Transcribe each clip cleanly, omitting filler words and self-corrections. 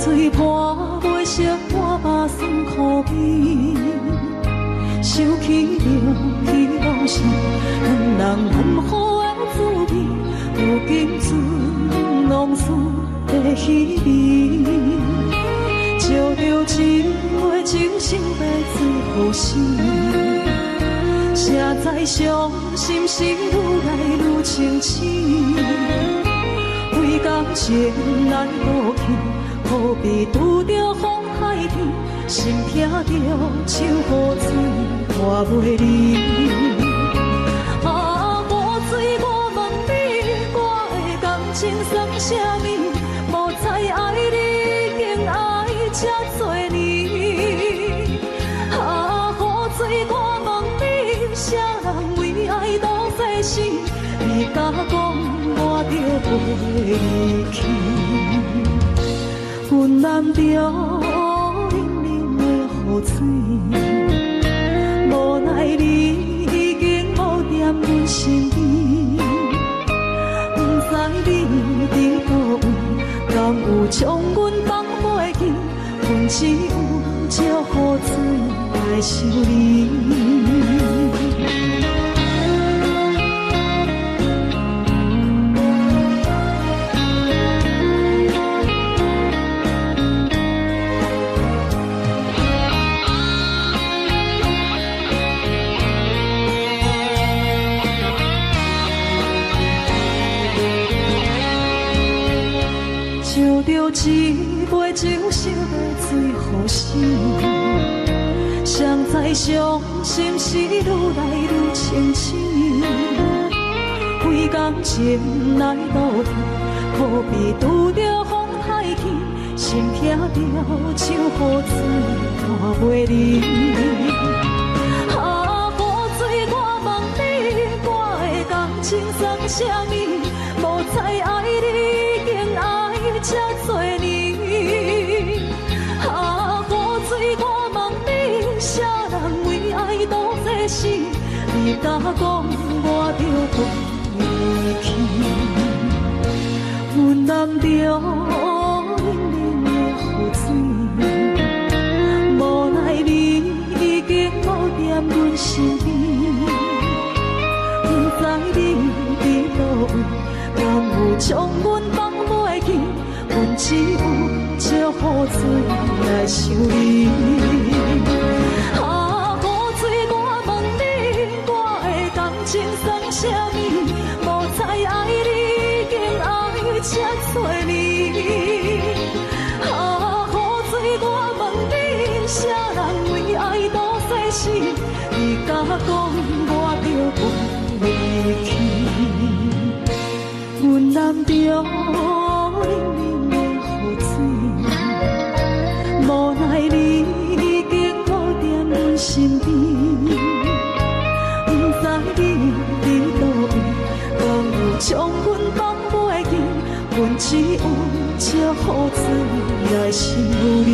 水破袂熟，我目酸苦味。想起着彼往事，两人难好的滋味，如今存往事的稀微。照着一杯酒，想要醉好醒。谁知伤心事愈来愈清醒，为感情来倒去，何必拄着风海天？心痛着手雨水拖袂离。啊，无水我问你，我的感情算啥物？无知爱你，竟爱这多年。啊，雨水我问你，啥人为爱都这死？你甲讲我着袂离去，阮难着冷冷的雨水，无奈你已经无踮阮身边，不知你伫倒位，敢有将阮放袂记？阮只有借雨水来想你。烧着一杯酒，想要醉好醒。谁知伤心事愈来愈清醒，为感情来倒去，何必拄着风太起？心痛着手雨水拖袂离。啊，雨水我问你，我的感情算啥物？无知爱你，竟爱这多年。啊，雨水我问你，啥人为爱都这死？你甲讲我着袂离去，阮难着冷冷的雨水，无奈你已经无踮阮身边，不知你伫倒位，敢有将阮放袂记？阮只有借雨水来想你。啊，雨水我问你，我的感情算啥物？无知爱你，竟爱这多年。啊，雨水我问你，啥人为爱都这死？你甲讲我着袂离去，阮难着冷冷的雨水，无奈你已经无踮阮身边，不知你伫倒位，敢有将阮放袂记？阮只有借雨水来想你。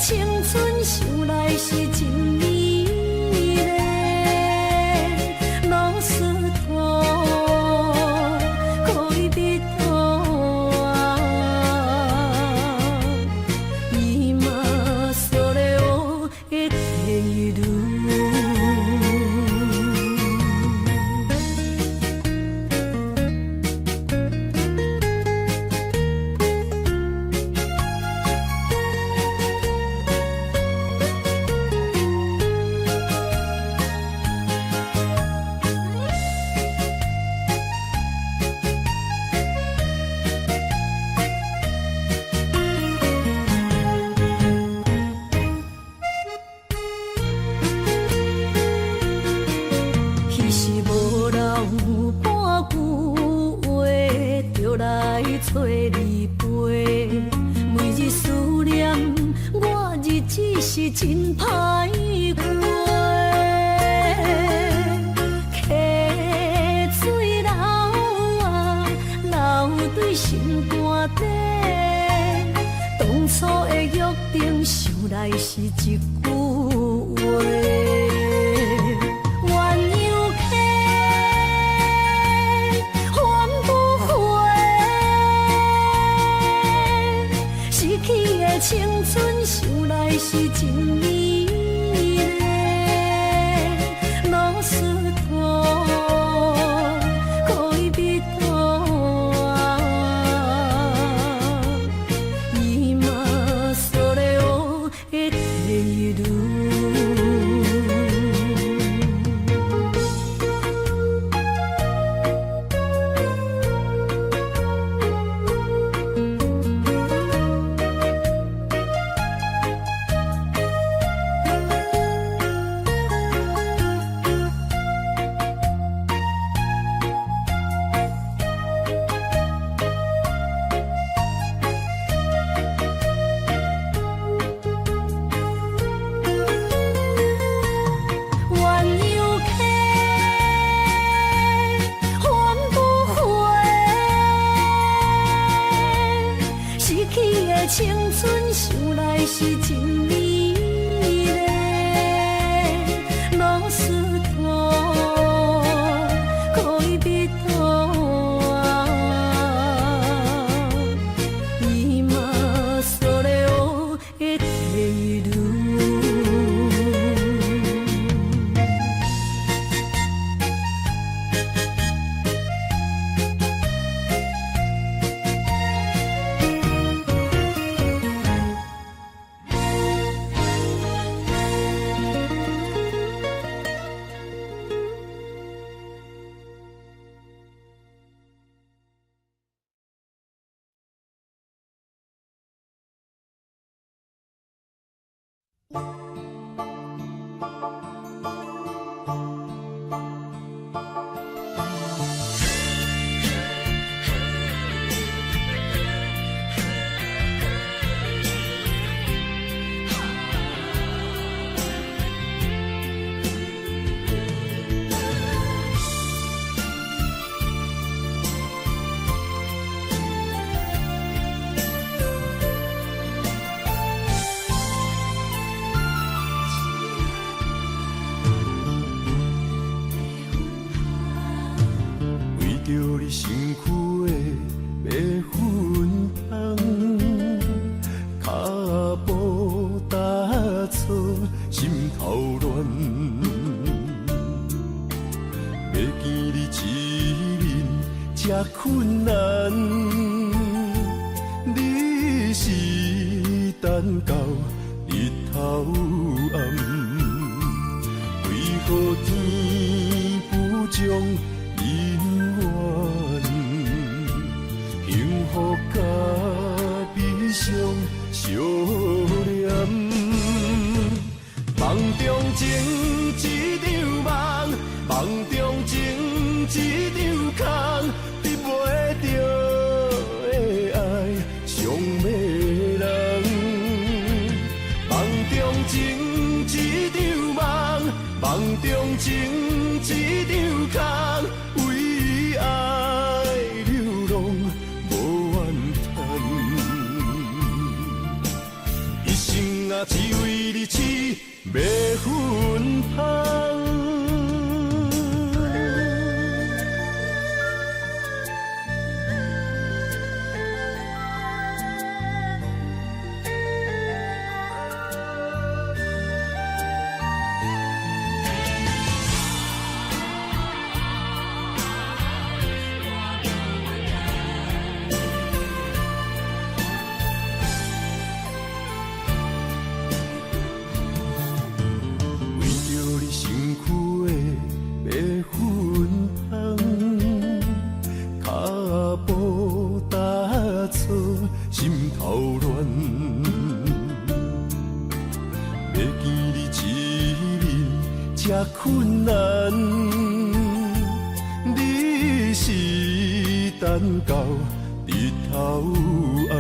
青春想来是真美丽，老师徒可以比图啊，伊嘛所咧学的体路。找你陪，每日思念，我日子是真歹过。溪水流啊，流对心肝底。当初的约定，想来是一句话。青春想来是真美丽，老师徒可以比图啊，伊嘛所咧学的体路。青春想来是真美丽，老师徒可以比图啊，伊嘛所咧学的体路。着你身躯的白粉红，脚步踏错，心头乱。要见你一面这困难，你是等到日头暗，为何天不将？幸福甲悲伤相连，梦中情一场梦，梦中情一场空，得袂着的爱上迷人。梦中情一场梦，梦中情一场空，为爱流浪。一为你痴，要分芳。困难，你是等到日头暗，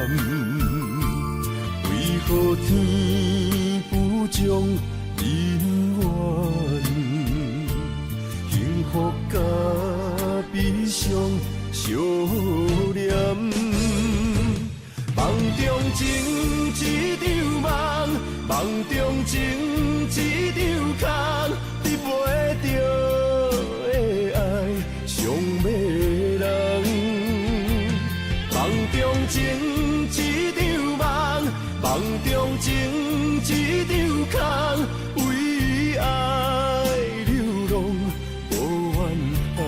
为何天不将人怨？幸福甲悲伤相连，梦中情一场梦，梦中情一场空。你袂着的爱上迷人，梦中情一场梦，梦中情一场空，为爱流浪无怨恨，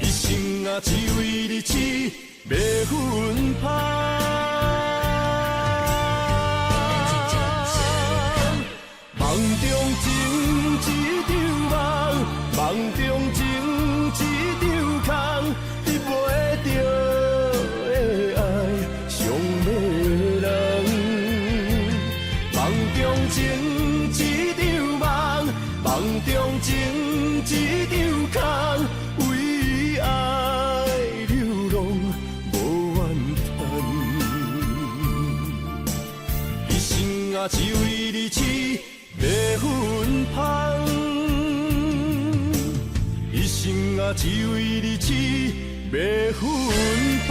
一生啊只为你痴，要分芳。梦中情一场梦，梦中情一场空，你袂着的爱上迷人。梦中情一场梦，梦中情一场空，为爱流浪无怨叹，一生啊只为你痴。要分芳，一生啊只为你痴，要分芳。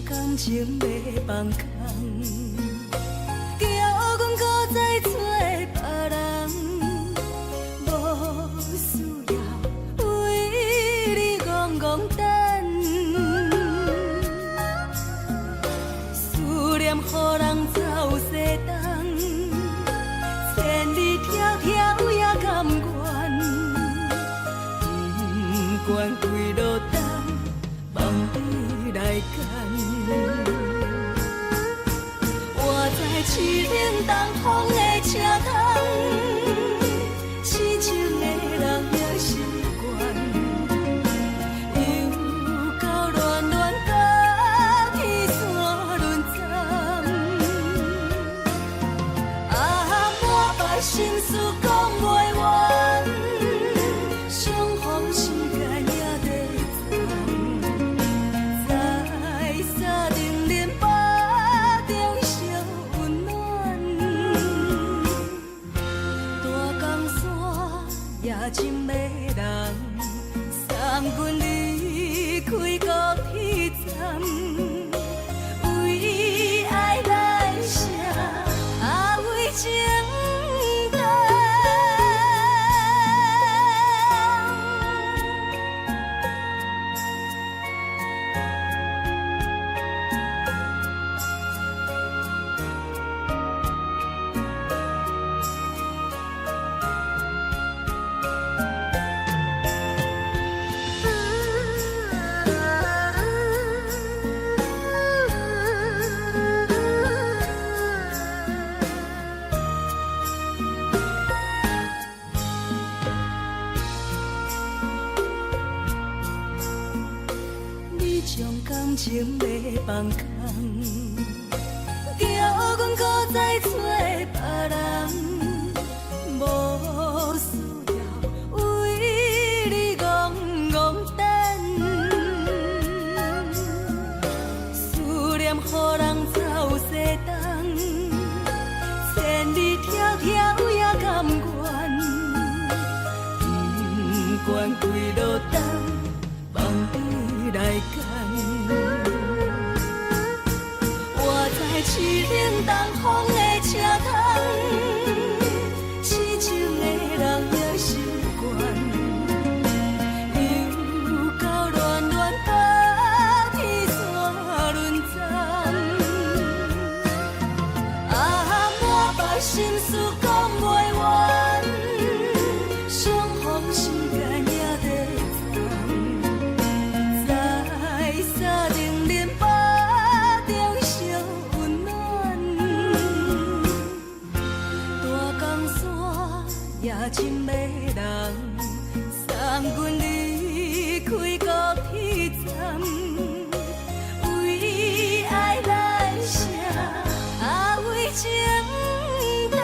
感情要放空，叫阮搁再找别人，无需要为你戆戆等。思念予人走西东，千里迢迢也甘愿，不管几路灯，望你来干。我在凄冷东风的车窗，痴情的人也习惯，又到乱乱甲天线轮转。满腹心事讲袂完，相逢时间也在藏。在沙丁林巴中烧温暖，大江山也真迷人，送阮离开高铁站，为爱来写为情。感情要放空，叫阮搁再找别人，无需要为你戆戆等。思念予人走西东，千里迢迢也甘愿，不管几路灯，望你来干。我在凄冷东风的车窗，痴情的人也习惯，又到乱乱甲天线轮转。满腹心事讲袂完，相逢时间也在藏。在沙丁林巴中烧温暖，大江山也真迷人，送阮离开高铁站，为爱来写为情等。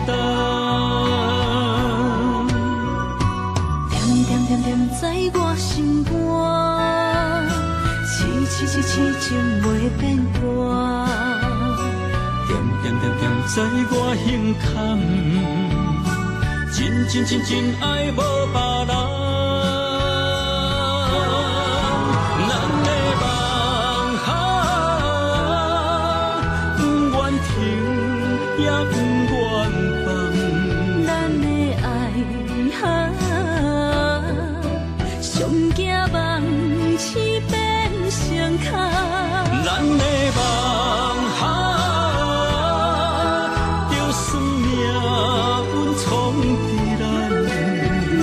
担。点点点点在我心肝，痴情袂变卦。点点点点在我胸坎，真爱无别人。咱的梦哈，不愿停也不愿放。咱的爱哈，上惊梦痴变成空。咱的梦哈，就算命运冲伫咱。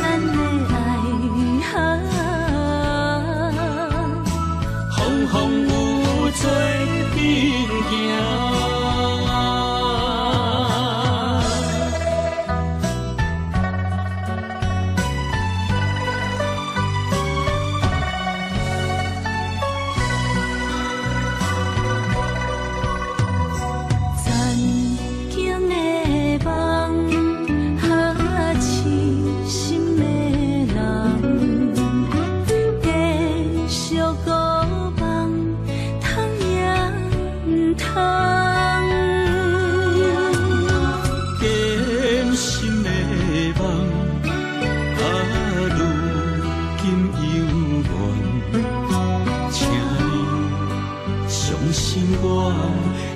咱的爱哈，风雨做阵行。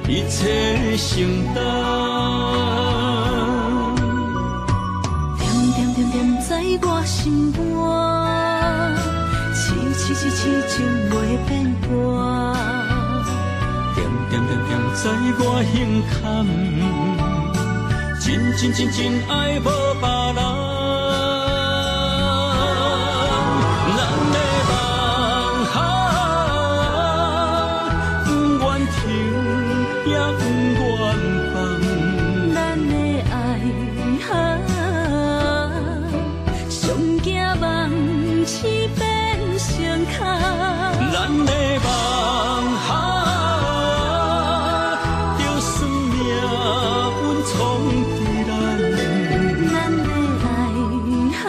一切承担，点点点点在我心肝，痴情袂变卦。点点点点在我胸坎，真爱无别人。咱的梦哈，不愿停。也不愿放，咱的爱哈，上惊梦痴变成空。咱的梦哈，就算命运冲伫咱。咱的爱哈，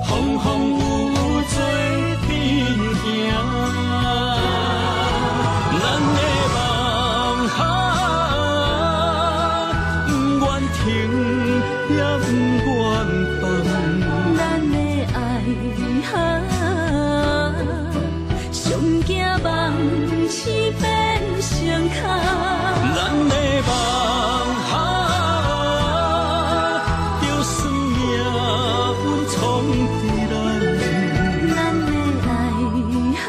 风雨做阵行。咱的梦哈，不愿停也不愿放。咱的爱哈，上惊梦痴变成空。咱的梦哈，就算命运冲伫咱。咱的爱哈。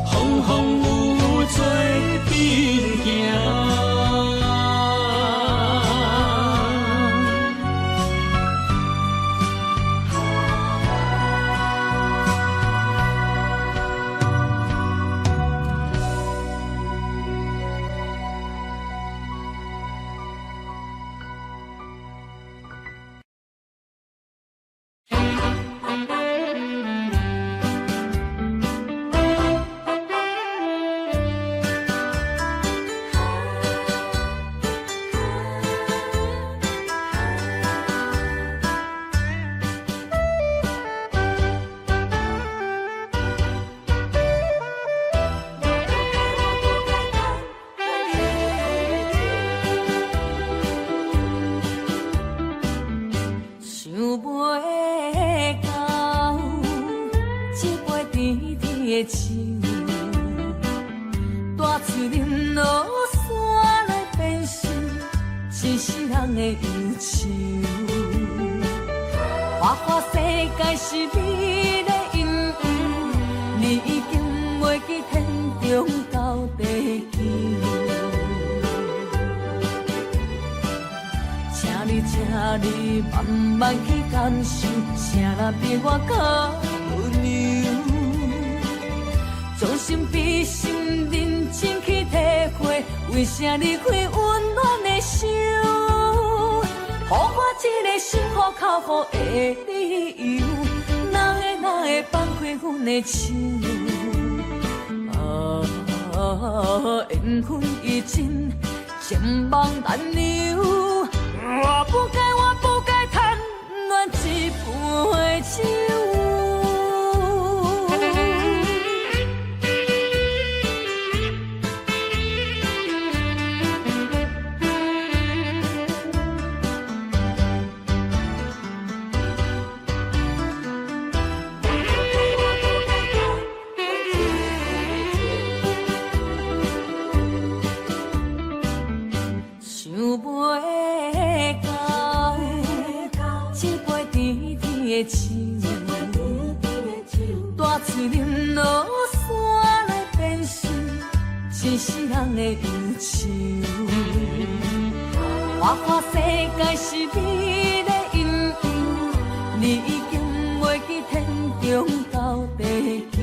风雨做阵行。大树林落山来变成一世人的忧愁。花世界是你的引诱，你已经袂记天中到地球。请你慢慢去感受，啥人比我较温柔？将心比心，认真去体会，为啥离开温暖的手？予我一个心苦口苦的理由，哪会放开阮的手？缘分已尽，情梦难留。我不该贪恋一杯酒。大嘴啉落山来变成一世人的忧愁。花花世界是美的阴影，你已经袂记天中到地球。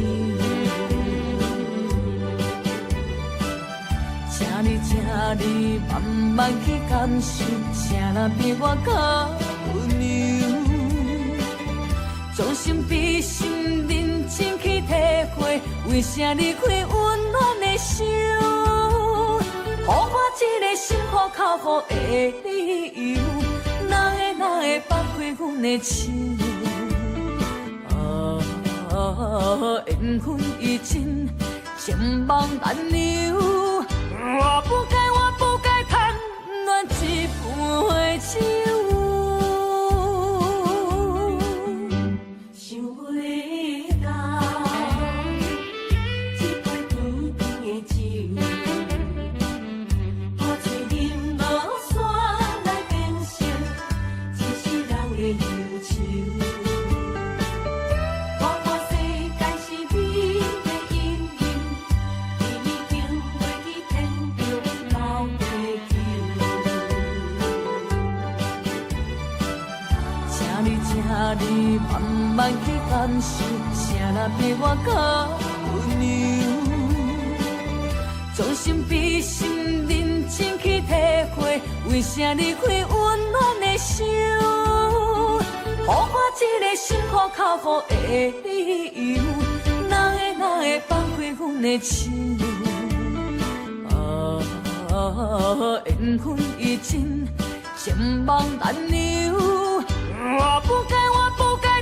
请你慢慢去感受，请若比我较温柔。将心比心，认真去体会，为啥离开温暖的手？予我一个心苦口苦的理由，哪会放开阮的手？缘分已尽，情梦难留。我不该贪恋一杯酒。你慢慢去感受，谁若比我较温柔？将心比心，认真去体会，为啥离开温暖的手？予我一个心苦口苦的理由，哪会放开阮的手？缘分已尽，情梦难留。我不该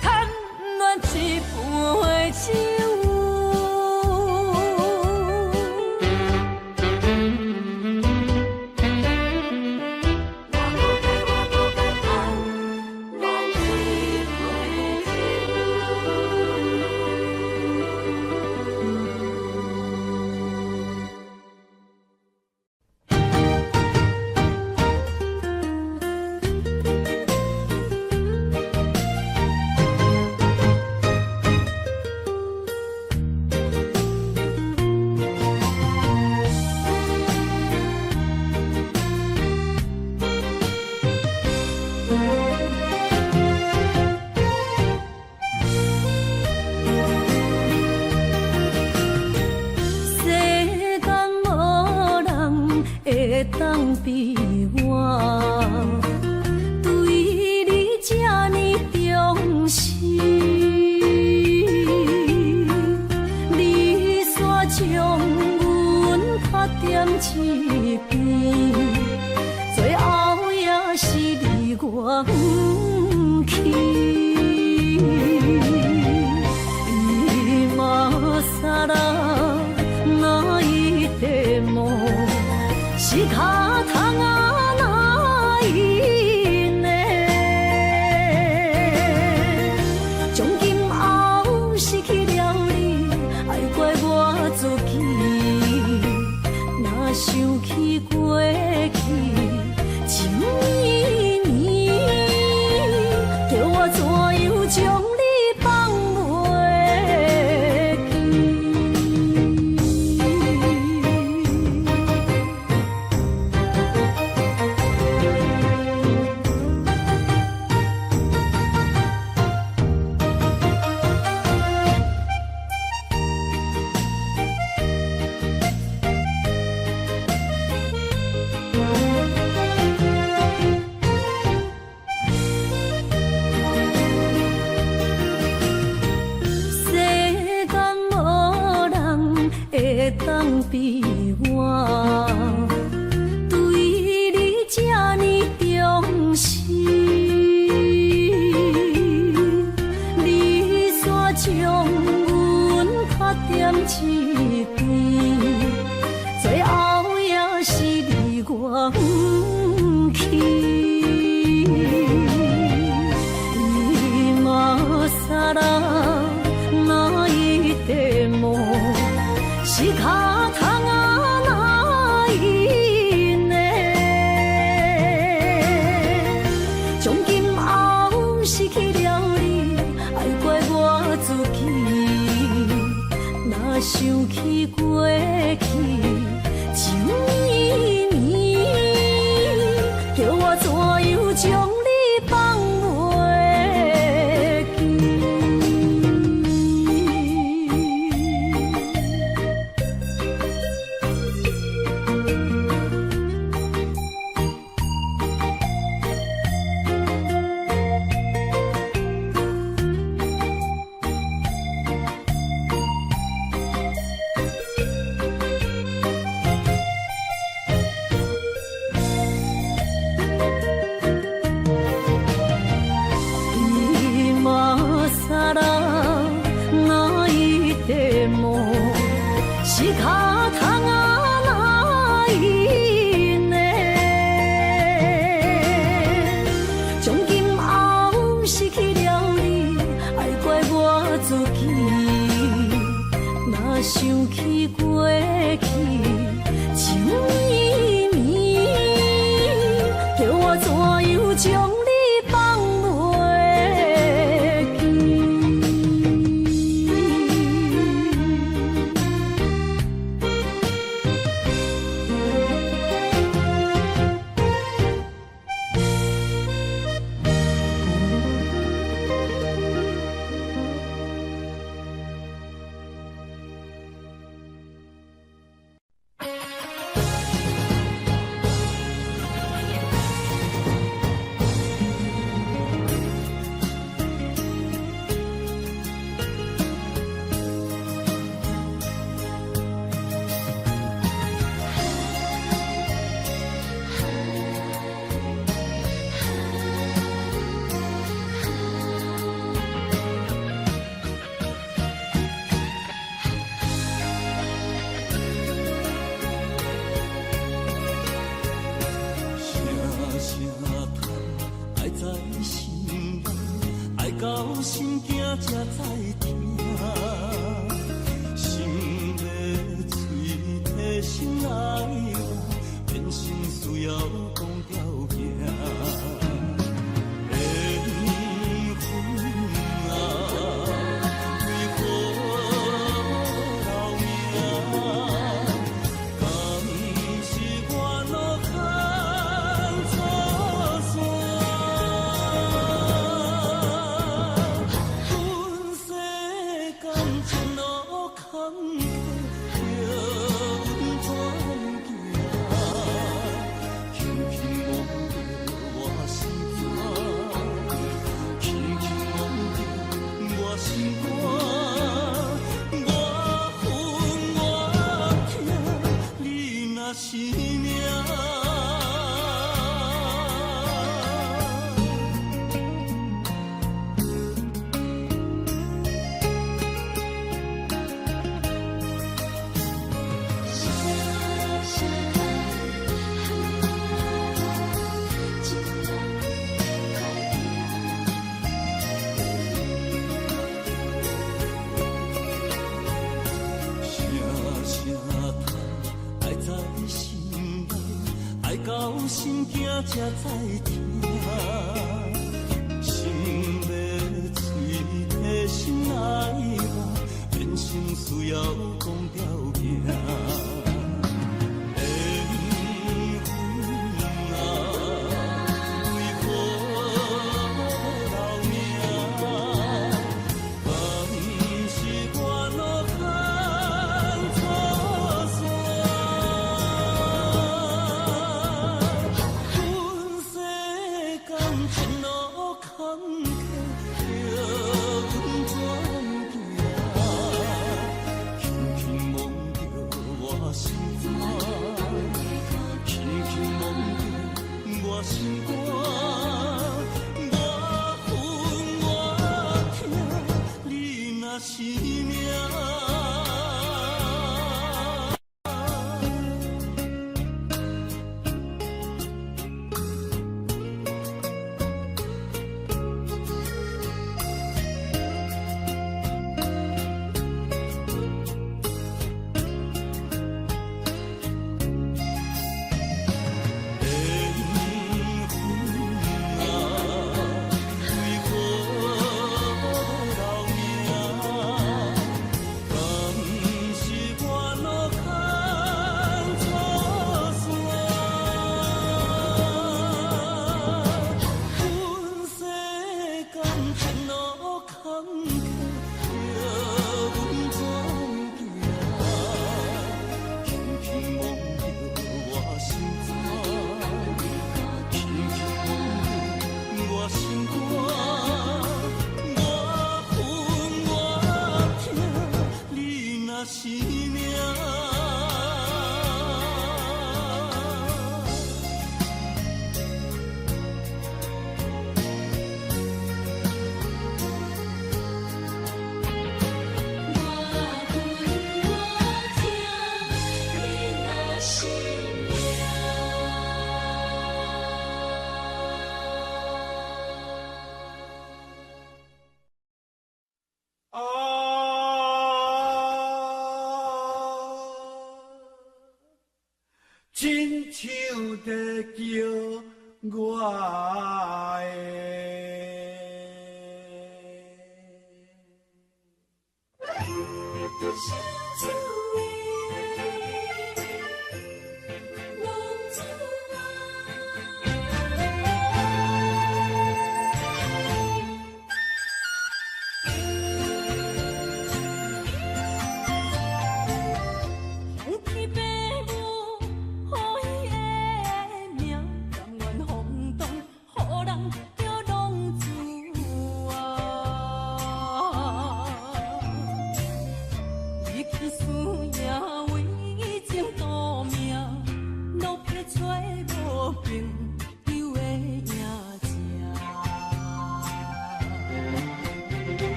贪恋一杯酒。当比我对你这呢重视，你煞将阮拍点一边，最后也是你我不去。今さら泣いても仕方がないね。从今后失去了你，爱怪我自己。若想起过去情绵绵，叫我怎样将你放袂记？送俾我，对你这呢重视，你煞将阮拍点一边，最后也是你我不去。今ら泣いても仕方がないね。从今后失去了你，爱怪我自己。若想起过去，情绵绵，叫我怎样将你放袂？仕方がないね。从今后失去了你，爱怪我自己。若想起过去，情绵绵，叫我怎样将你放袂记？到心惊才知听，心要嘴提心爱我，变成需要讲条件。缘分啊，为何留名？敢是我落空错算？是命。到心惊才知听，心要嘴提心爱我，变成需要讲条件。亲像在叫我的。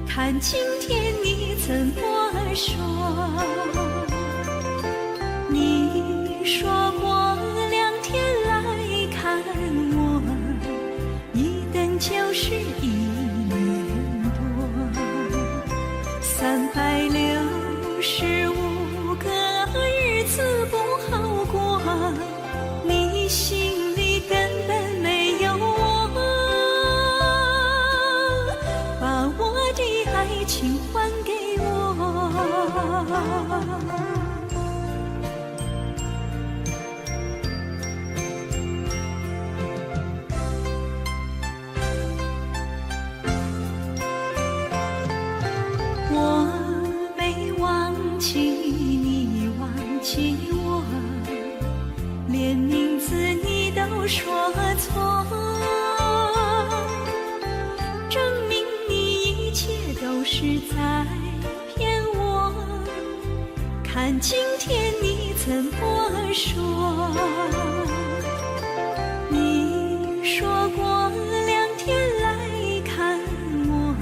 看今天你怎么说？你说过2天来看我，一等就是1年多。365个日子不好过，你心里根本没有我，把我的爱情还给我。起我，连名字你都说错，证明你一切都是在骗我。看今天你怎么说？你说过2天来看我，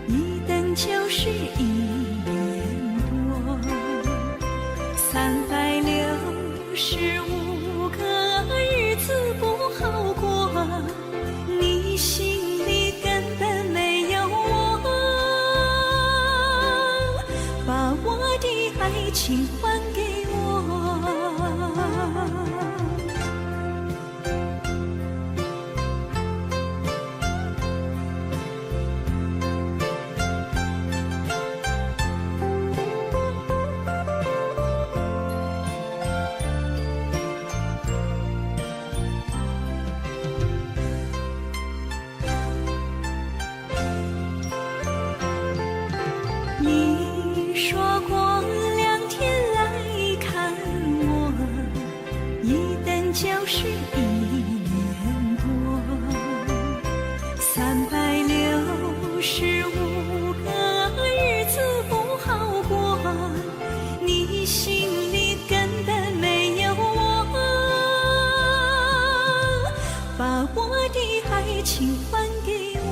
一等就是1年多，365个日子不好过，你心里根本没有我，把我的爱情还给我。你说过2天来看我，一等就是1年多，365个日子不好过，你心里根本没有我，把我的爱情还给我。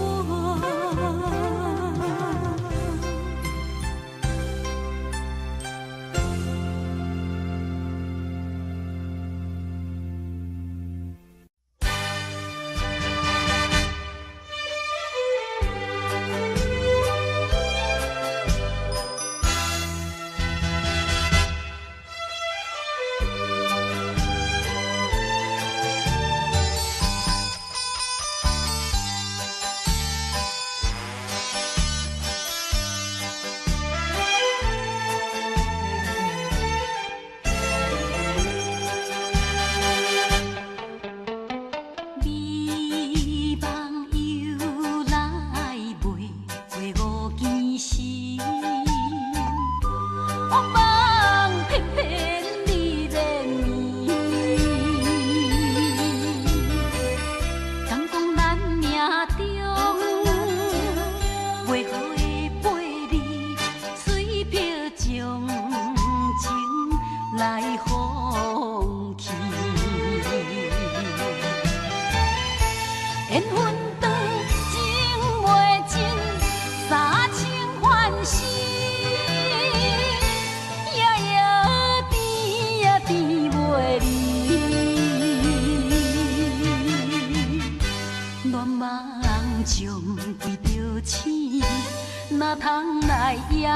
哪通来夜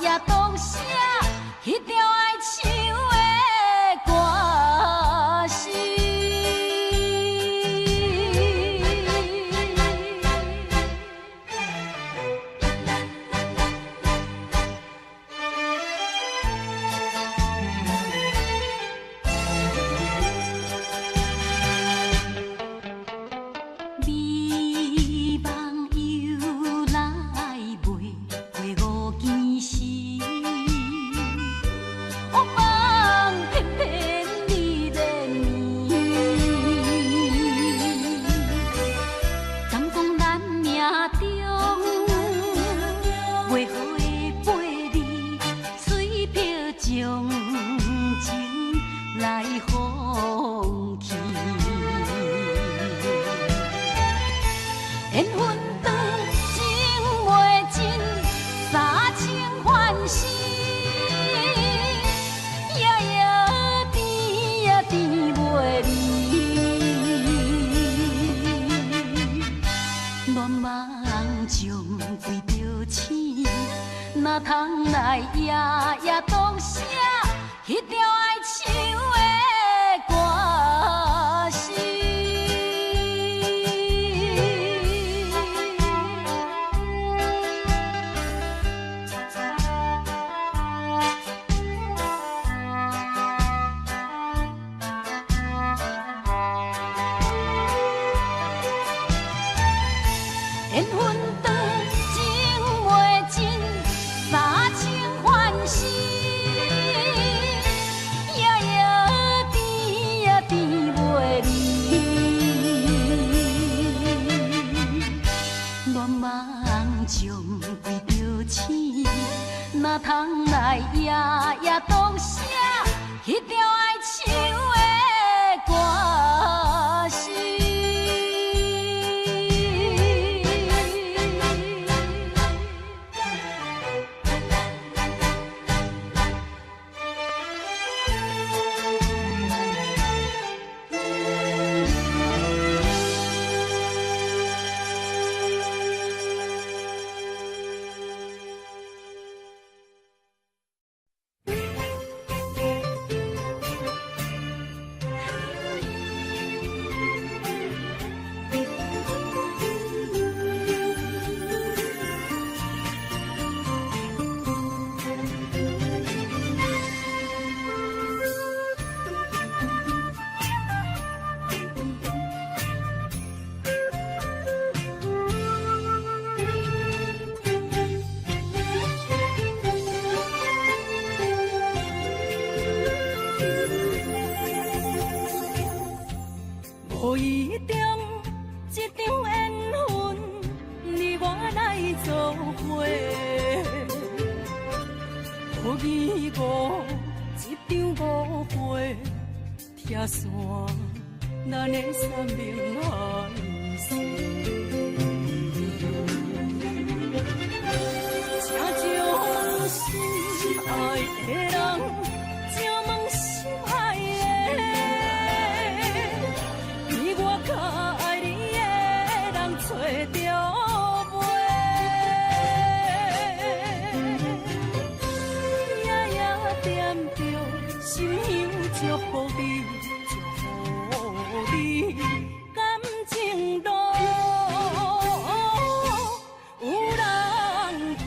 夜当写迄条爱唱的歌词？哪通来夜夜当写迄条爱唱的歌词？缘分长，情袂尽，三生欢喜。当写迄条爱唱的歌词。无意中一场缘分，你我来做伙；无意误一场误会，拆散咱的生命海誓。请将心爱的人，请问心爱的。较爱你的人找到袂，夜夜惦着心香祝福你，祝福你感情路有人陪。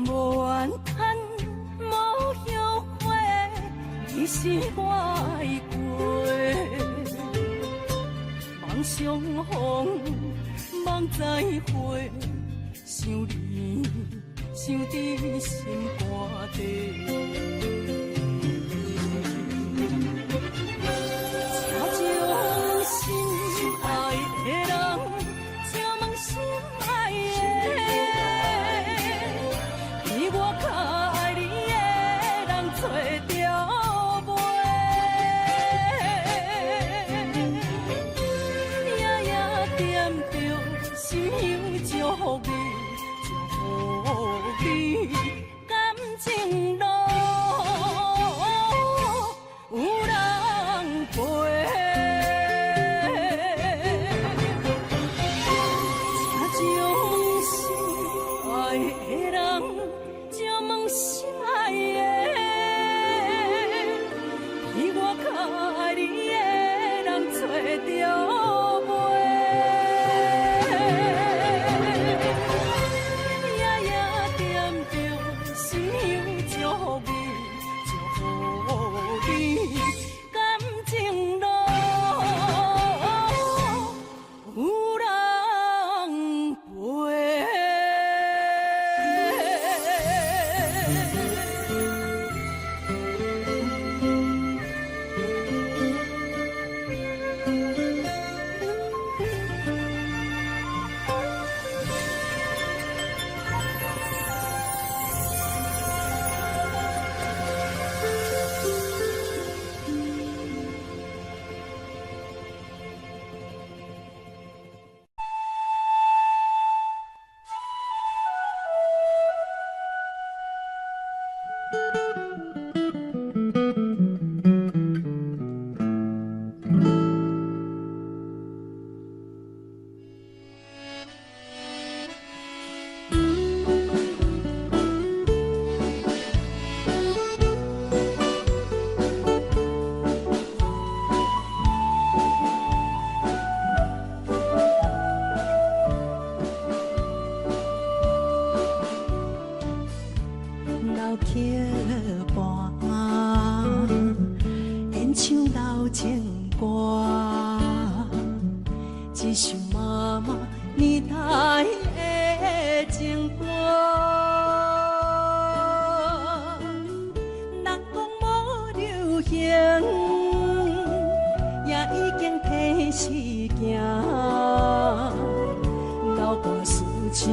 无怨叹，无后悔，你是我的过。梦相逢，梦再会，想你，想伫心肝底。请将心爱的人，请问心爱的。我较爱你的人找到袂，夜夜惦着心香祝福你，祝福你感情路有人陪。请将心爱的人。请问心爱的，比我较爱你的人找到袂？夜夜惦着心香祝福你，祝福你感情路有人陪。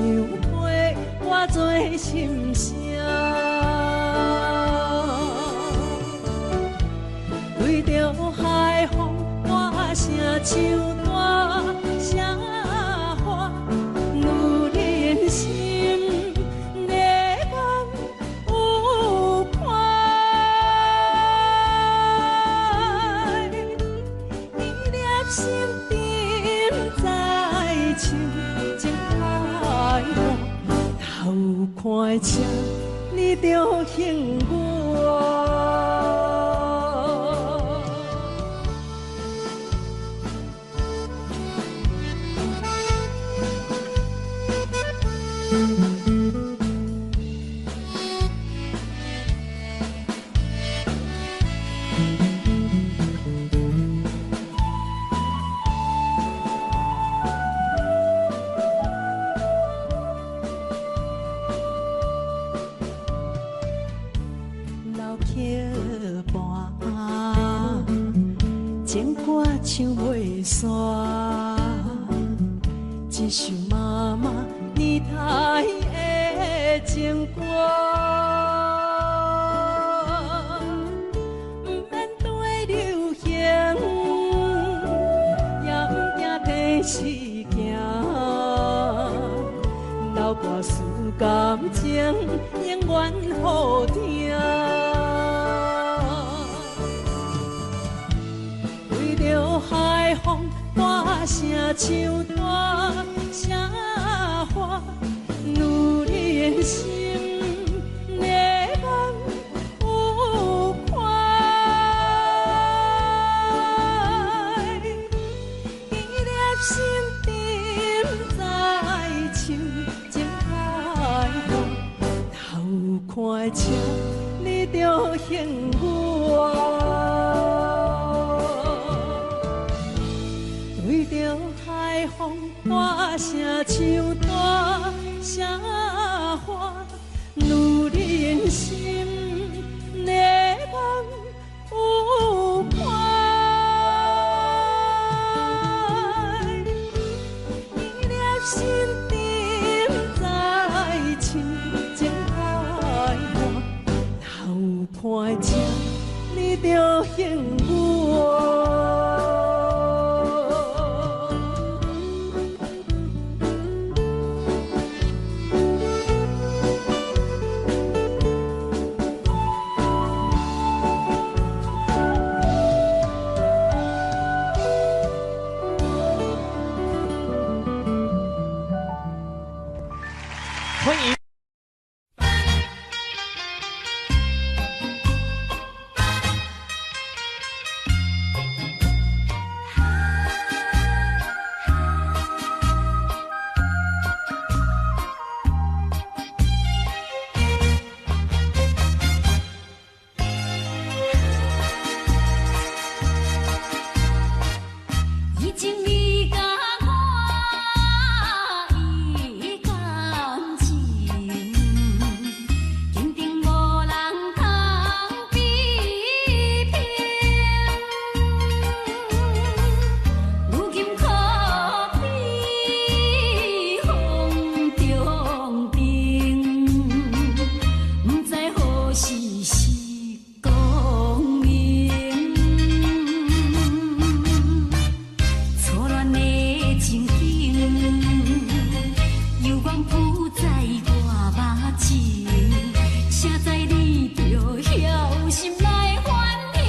陪我做心声。对着海风，我声唱大声喊，女人心热望有快，依恋心沉在唱，情海淡，头看车你着幸我。老桥畔，情歌唱袂煞，一首妈妈年代的情歌。不免对流行，也不惊天时行。老歌词感情永远好听。对着海风，我声唱大声喊，女人心热望有快，依恋心沉在唱，情海淡，头看车你着幸我。对着海风，我声唱大声喊，女人心热望有快，依恋心沉在唱，情海淡，头看车你着幸我。欢迎。已经你甲我已感情，坚定无人通比拼。如今可比风中冰，不知何时是光明。错乱的情景，有光浮在我目前，谁知你着晓心来反省？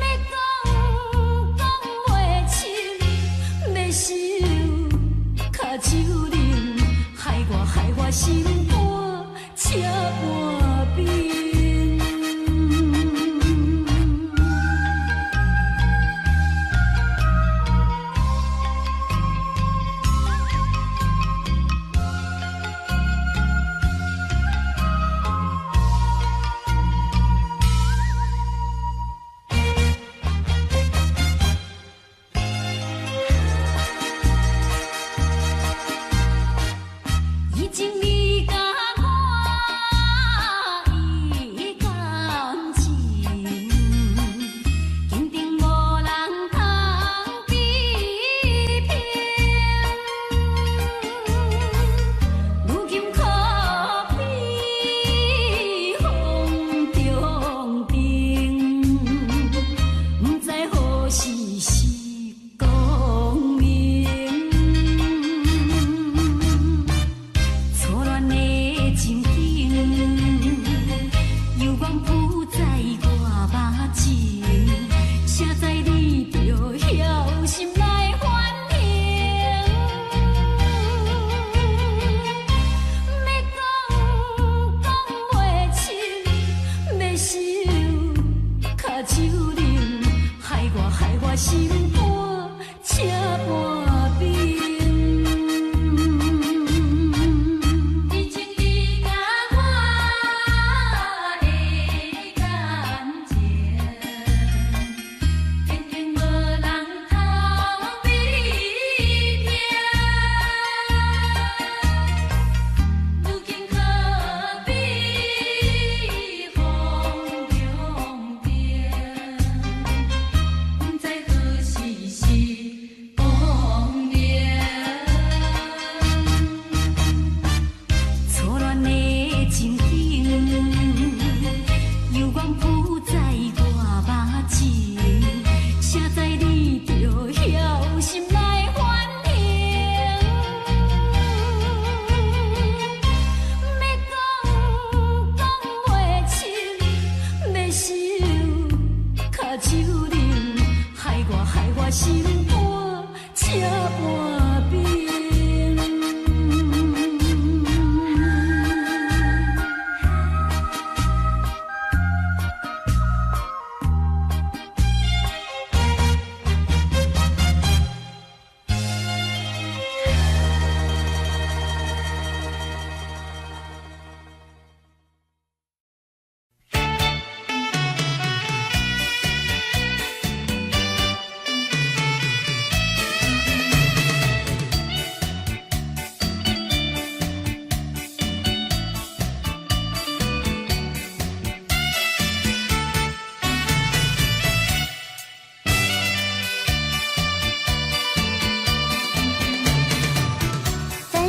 要讲袂清，要想卡手冷，害我心肝车半冰。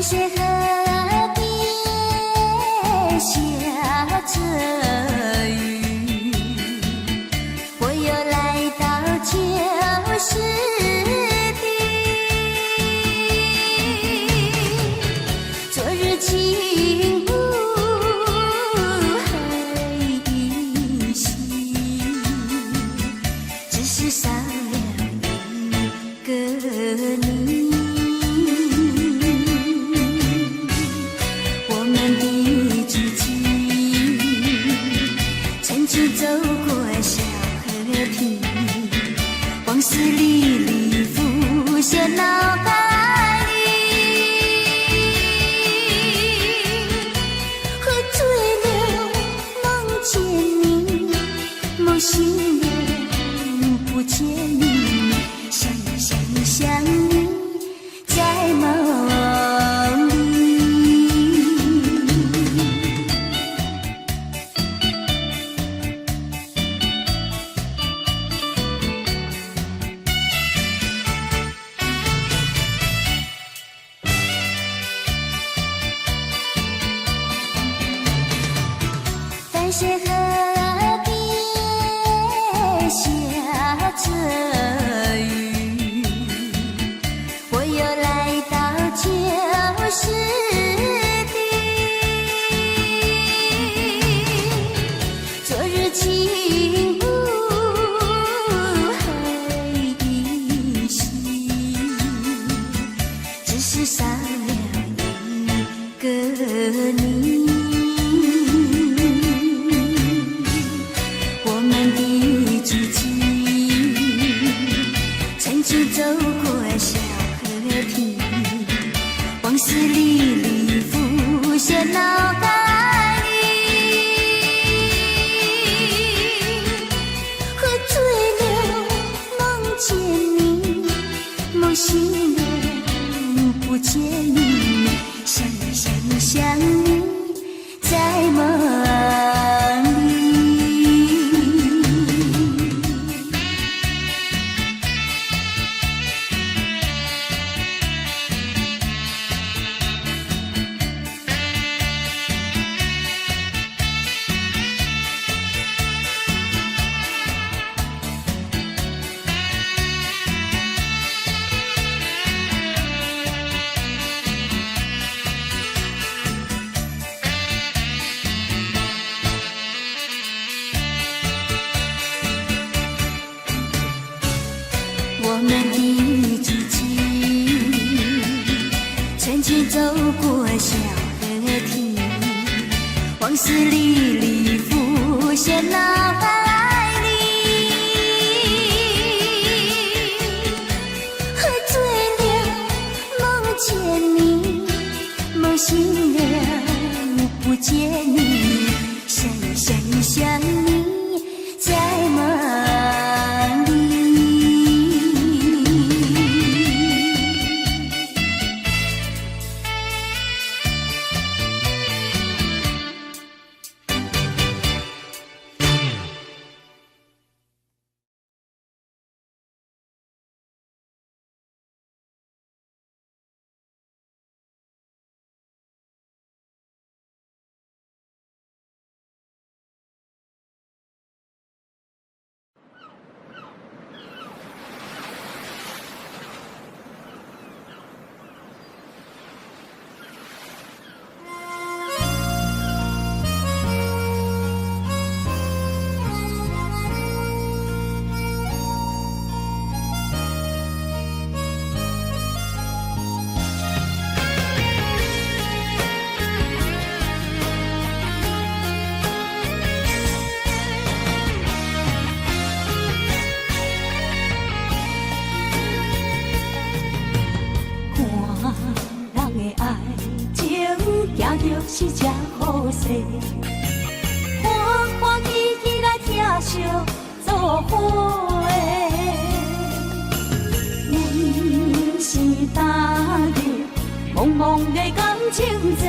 谢河边下着雨，我又来到旧时地。昨日情无黑依稀，只是少了一个你。走过小河堤，往事历历浮现脑海里。喝醉了，梦见你，梦醒了，不见你，想你，在梦里。淡水河边下着雨，我又来到旧时地。昨日情无黑依稀，只是少了一个你。走过小河堤，往事历历浮现脑海里。喝醉了，梦见你，梦醒了，不见你，想你，在梦。我们的足迹，曾经走过小河堤，往事历历浮现脑海里。喝醉了，梦见你，梦醒了，不见你，想你，在梦里。是这好势，欢欢喜喜来听相作伙的。阮是踏入茫茫的感情债，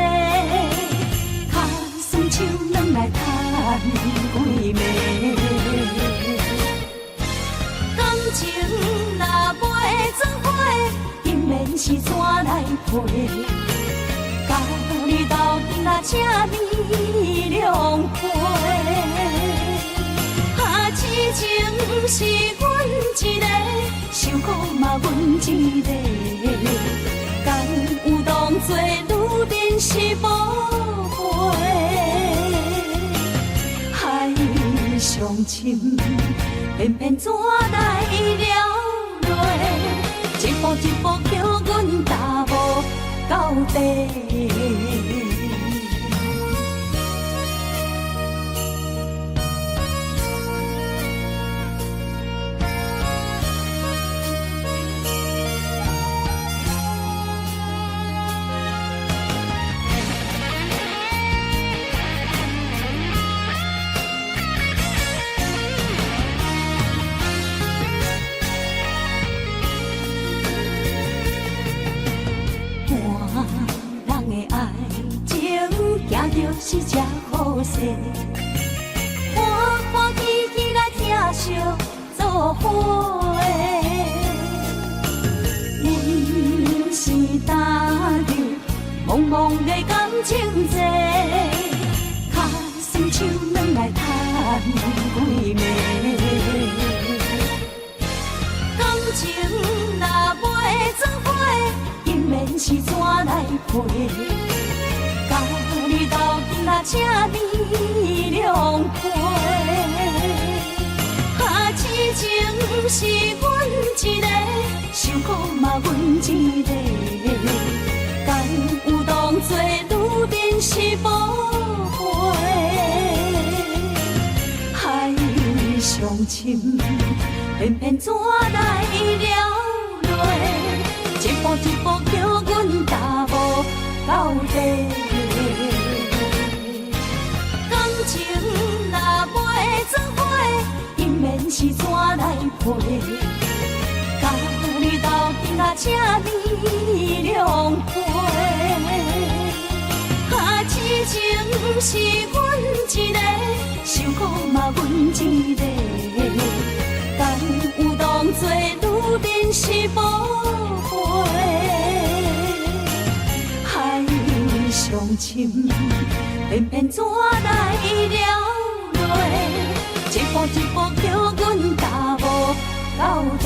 卡酸手软来叹几暝。感情若袂做伙，今免是怎来陪？甲你斗阵啊，这美良陪。啊，痴情是阮一个，受苦嘛阮一个，敢有当作女人是无悔？海上深，偏偏怎来了落？一步一步叫阮踏无到底。是只好势，欢欢喜喜来疼惜做伙的，因是打着茫茫的感情债，卡算手软来赚几暝。感情若袂做伙，因免是怎来陪？甲你斗阵啊，这美良陪。啊，痴情是阮一个，受苦嘛阮一个，敢有当作女人是无悔？海上深，偏偏怎来了落？一步一步叫阮踏无到底。感情若袂做伙，因免是怎来陪？甲你斗阵啊，这美良陪。啊，痴情是阮一个，受苦嘛阮一个，敢有当作女人是无悔？上深，偏偏怎来了落？一步一步叫阮踏无到底。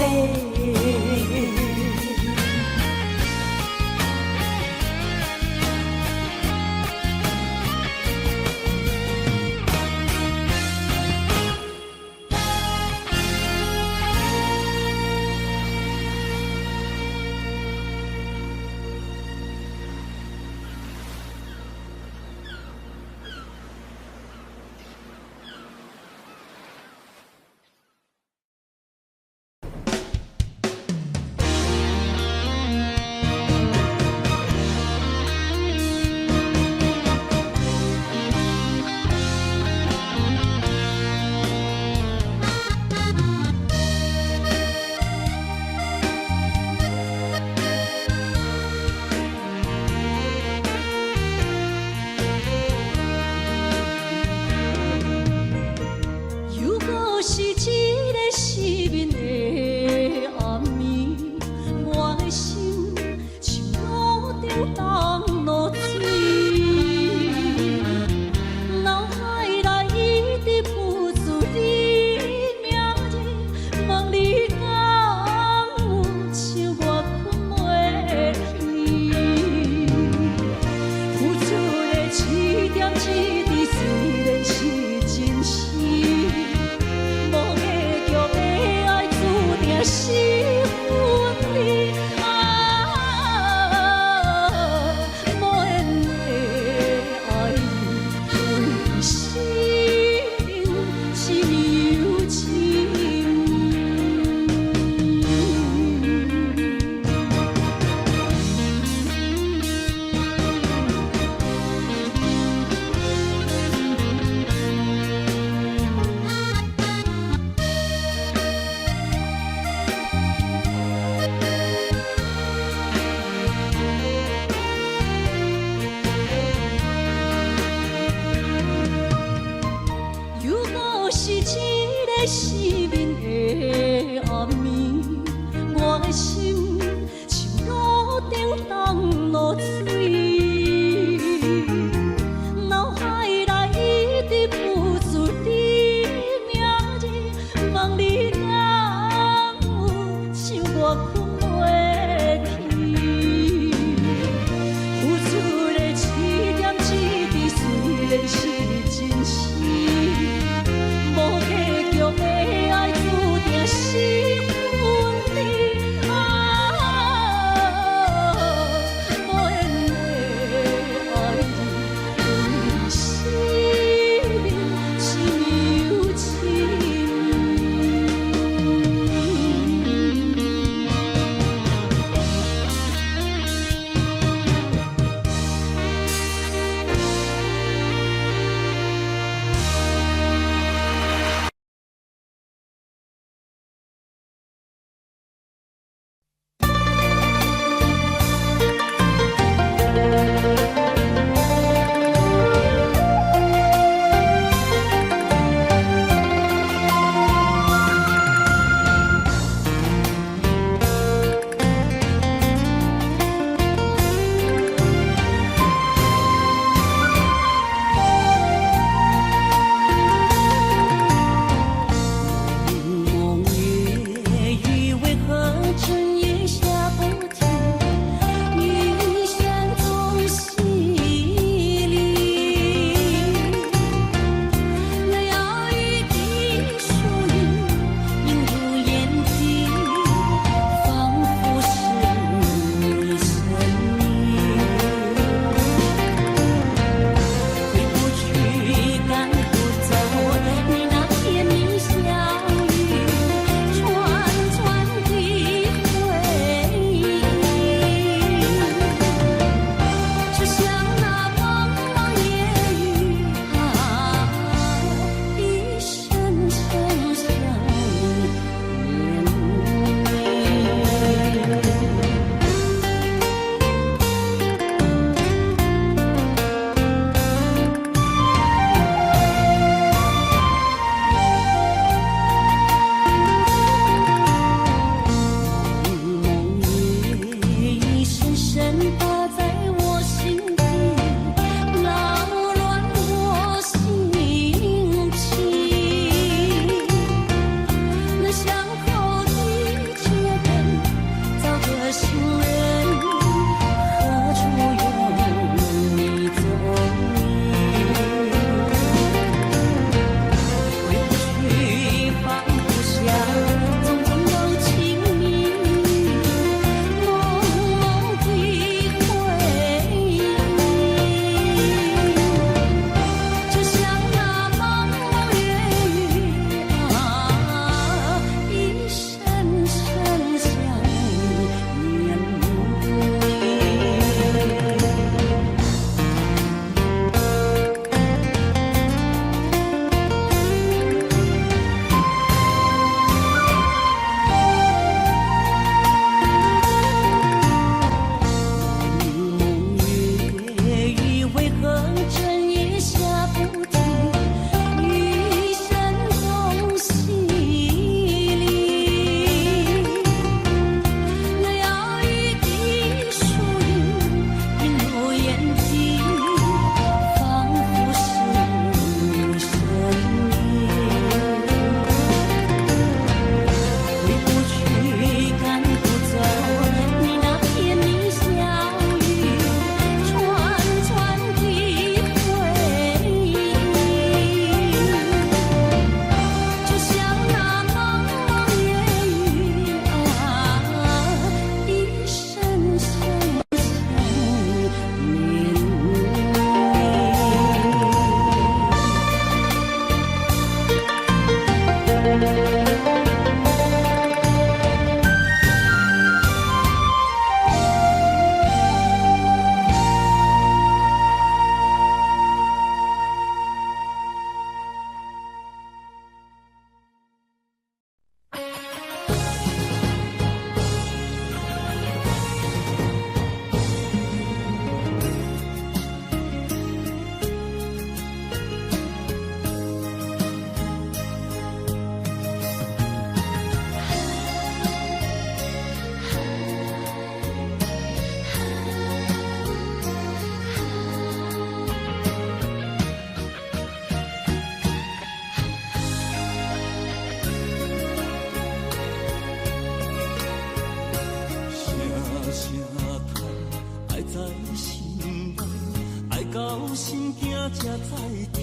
才知听，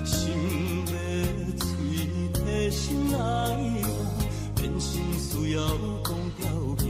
心要碎的心来换，变心需要讲条件。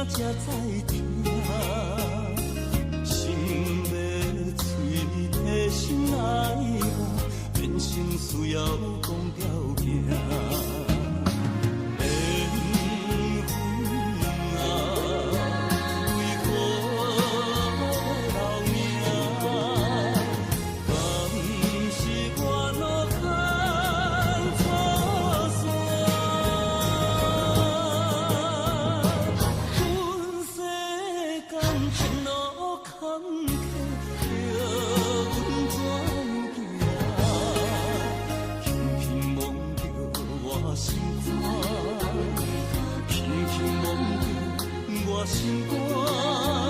才知听，心要碎的心来换，变成需要讲条件。心肝。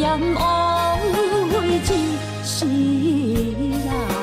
阎王为一世人。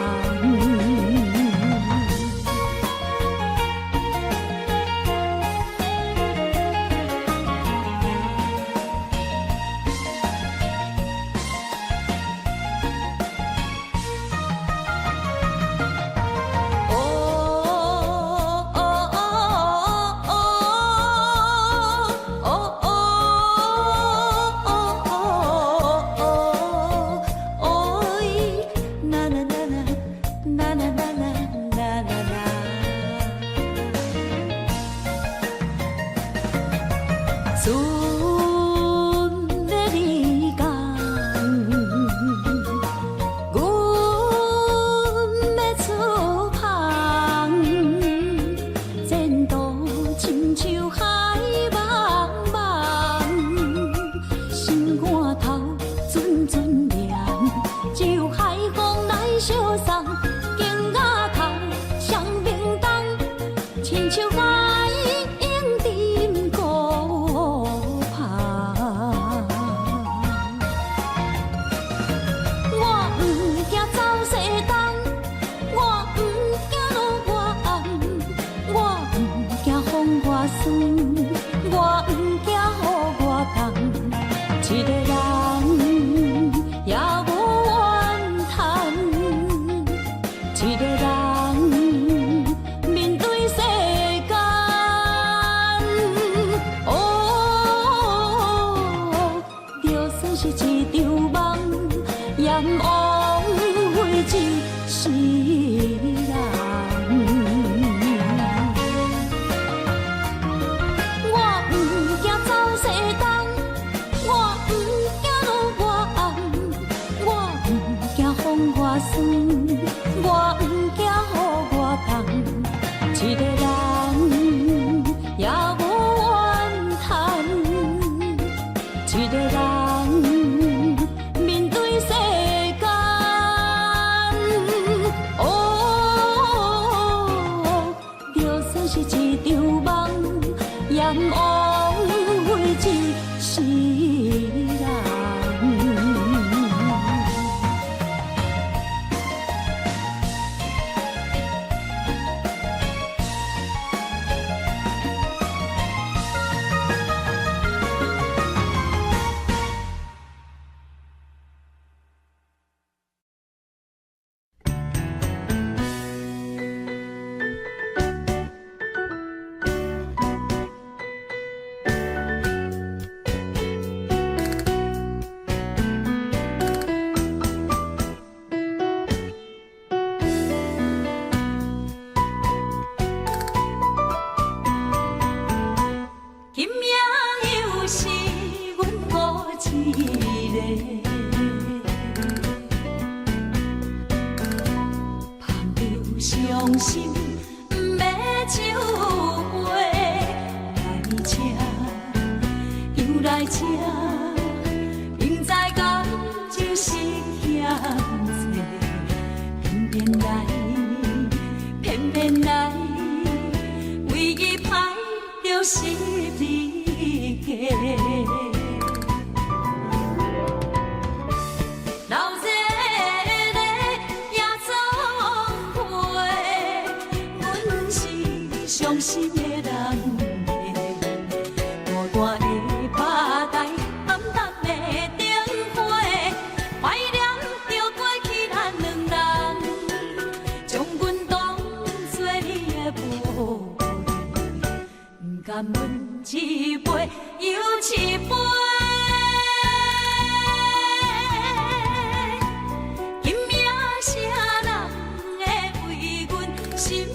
心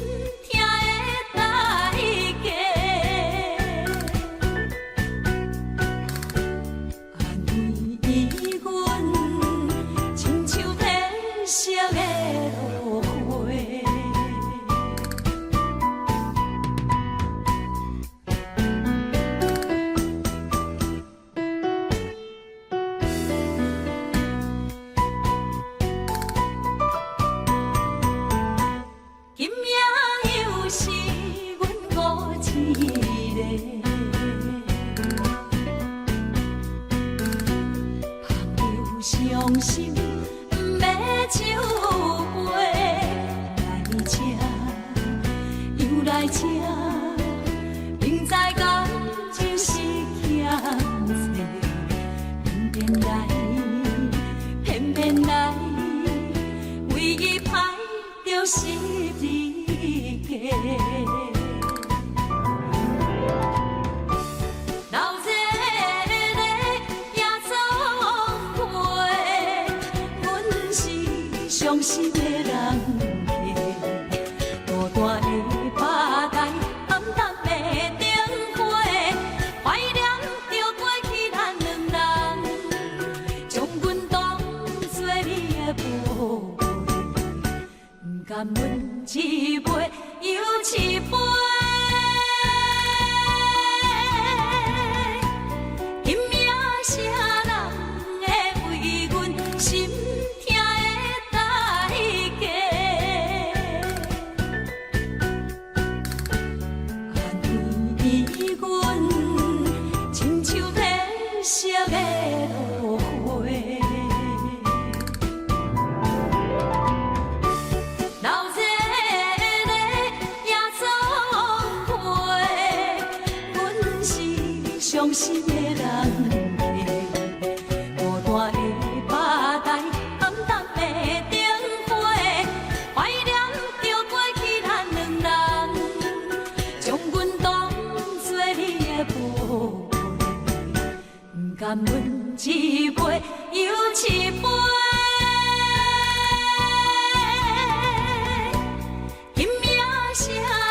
痛的代伤心，不要酒杯来吃，又来吃，明知感情是欠债，偏偏来，唯一歹就是你家。伤心的人家，孤单的吧台，暗淡的灯花，怀念着过去咱两人，将阮当作你的宝贝，不甘阮一杯又一杯。今夜啥人会为阮心？伤心的人家，孤单的吧台，暗淡的灯花，怀念着过去咱两人，将阮当作你的宝贝，不甘阮一杯又一杯。今夜啥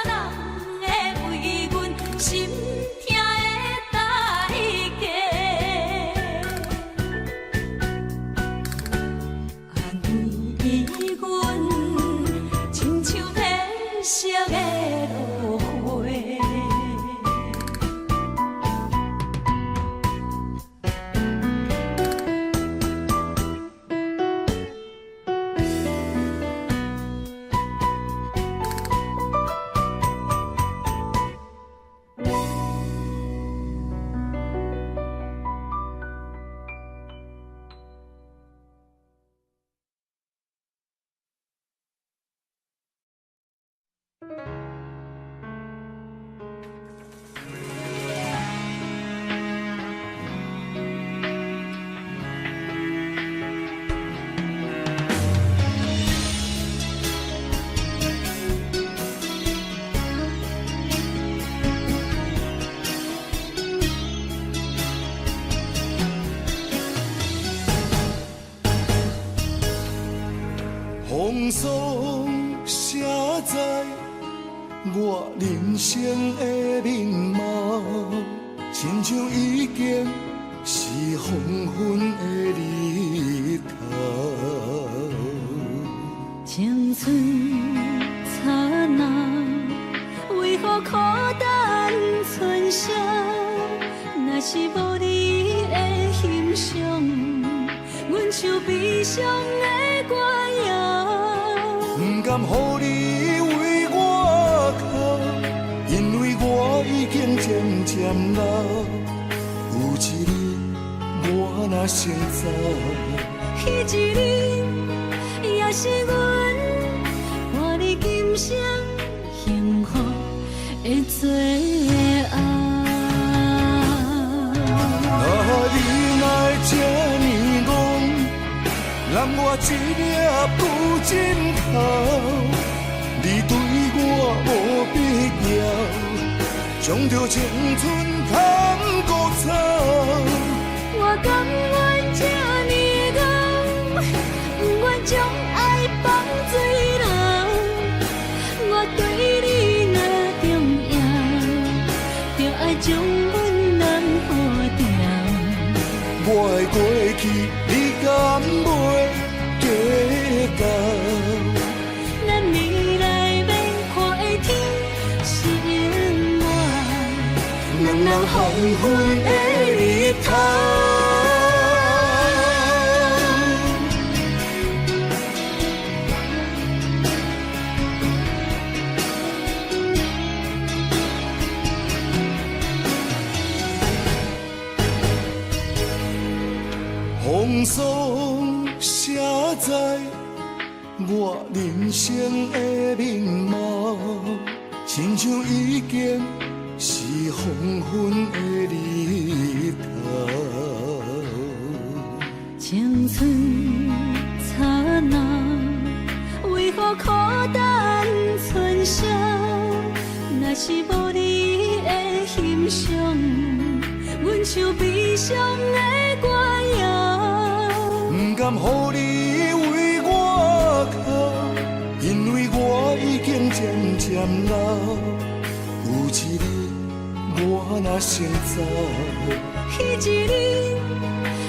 人会为阮心？风霜写在我人生的面貌，亲像已经是黄昏的日头。青春刹那，为何孤单存剩？若是无你的欣赏，阮像悲伤的歌谣。不甘予你为我哭，因为我已经渐渐老。有一日我若先走，彼一日也是阮看你今生幸福的最后。你若这呢戆，揽我一粒不尽头，你对我无必要，将着青春通孤草。我甘愿这呢戆，不愿将爱放水流。我对你若重要，就爱将阮人付掉。我的过去，你敢袂计较？咱未来免看的天心爱，两人黄昏的日头。拢写在我人生的面貌，亲像已经是黄昏的日头。青春刹那，为何孤单春宵？若是无你的欣赏，阮像悲伤的歌谣。不甘予你为我哭，因为我已经渐渐老。有一日我若先走，彼一日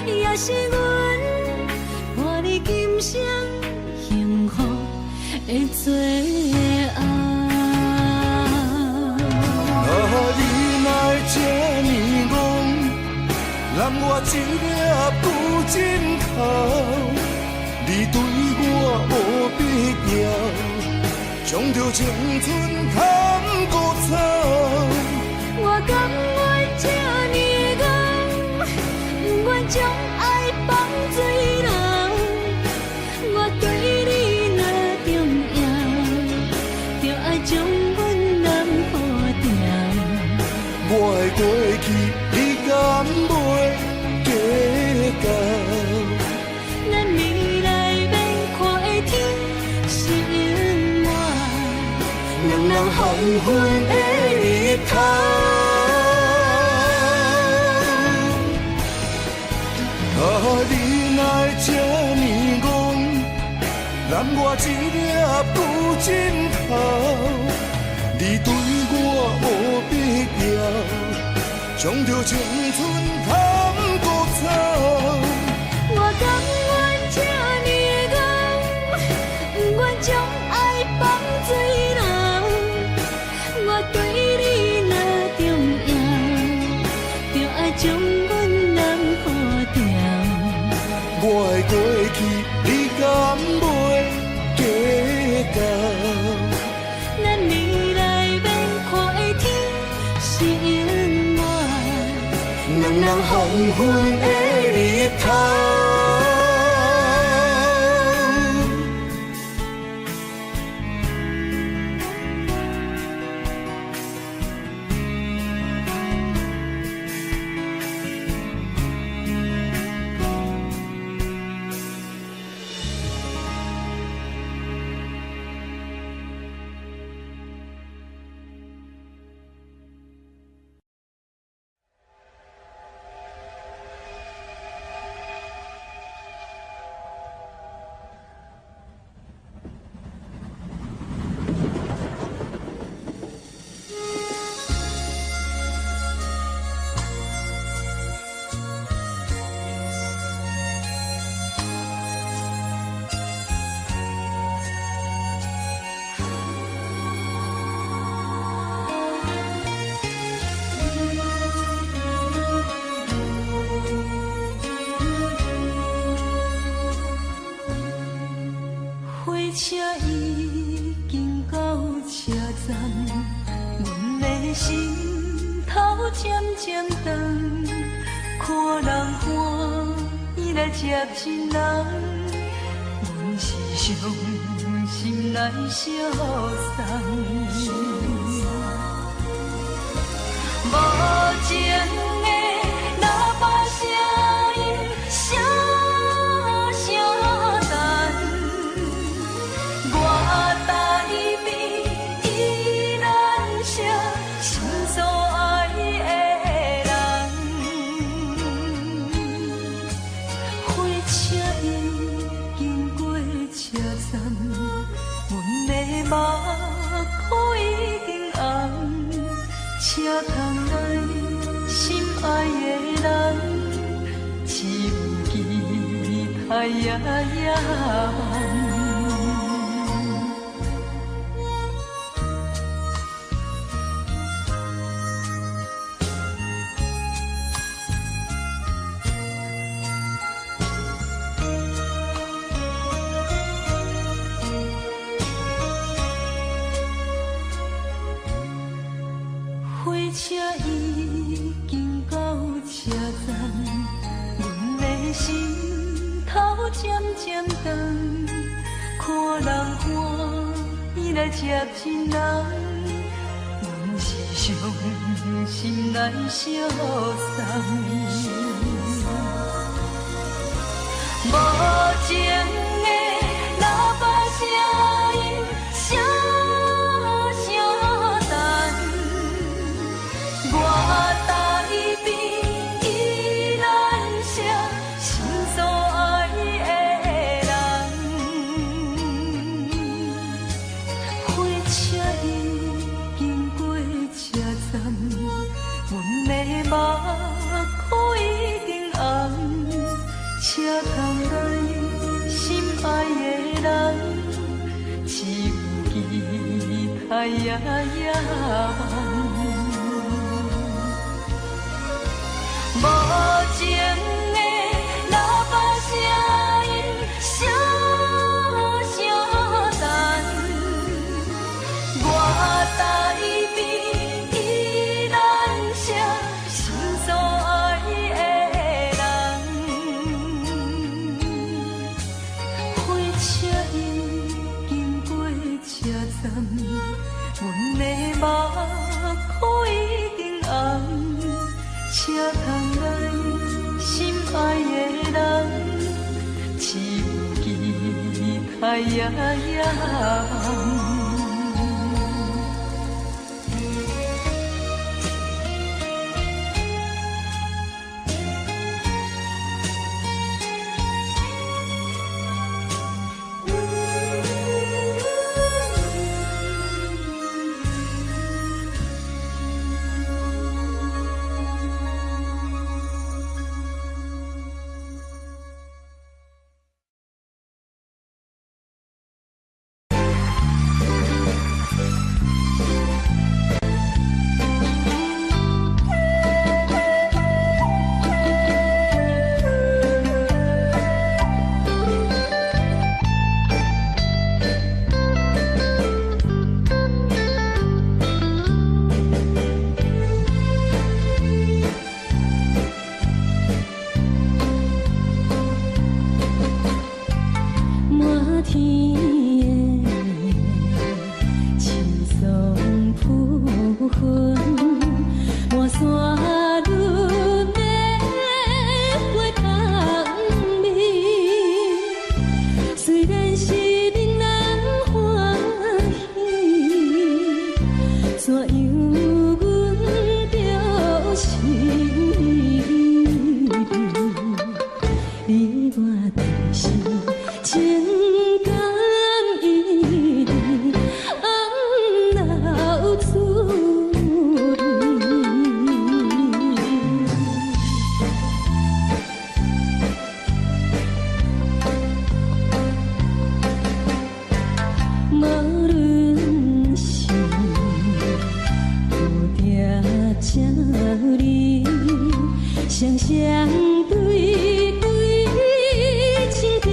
也是阮伴你今生幸福的最后。你来这呢戆，揽我一粒旧枕头，你对我无必要，将着青春贪古草。我甘愿这呢戆，不愿将爱放水流。我对你若重要，就爱将阮人抱牢。我的过去，你敢袂计较？咱未来免看的天是永远，两人黄昏的日头。你来这呢戆，揽我一粒旧枕头，你对我无必要，将着青春贪古草。我甘愿这呢戆，不愿将爱放水流。我对你若重要，就爱将阮人抱牢。我的过去，你敢袂计较？咱未来免看的天是永远，两人黄昏的日头。火车已经到车站，阮的心头渐渐重，看人欢喜来接亲人，阮是伤心来相送。无情的喇叭声音，声声等。我台边依然写心所爱的人，火车已经过车站，阮的目眶已经红，车窗内心爱的人，只有期待夜夜梦。火车已经到车站，阮的心头渐渐长，看人欢喜来接亲人，阮是伤心来相送。无情的喇叭声音，声声淡。我台边依然写心所爱的人，火车已经过车站，阮的目眶已经红。车窗内心爱的人，只有期待夜夜梦。无情的喇叭声音，声声淡。我台边依然写心所爱的人。火车已经过车站，阮的目眶已经红。车窗内心爱的人，只有期待夜夜梦。双双对对，情定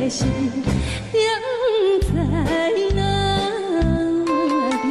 是定在哪里？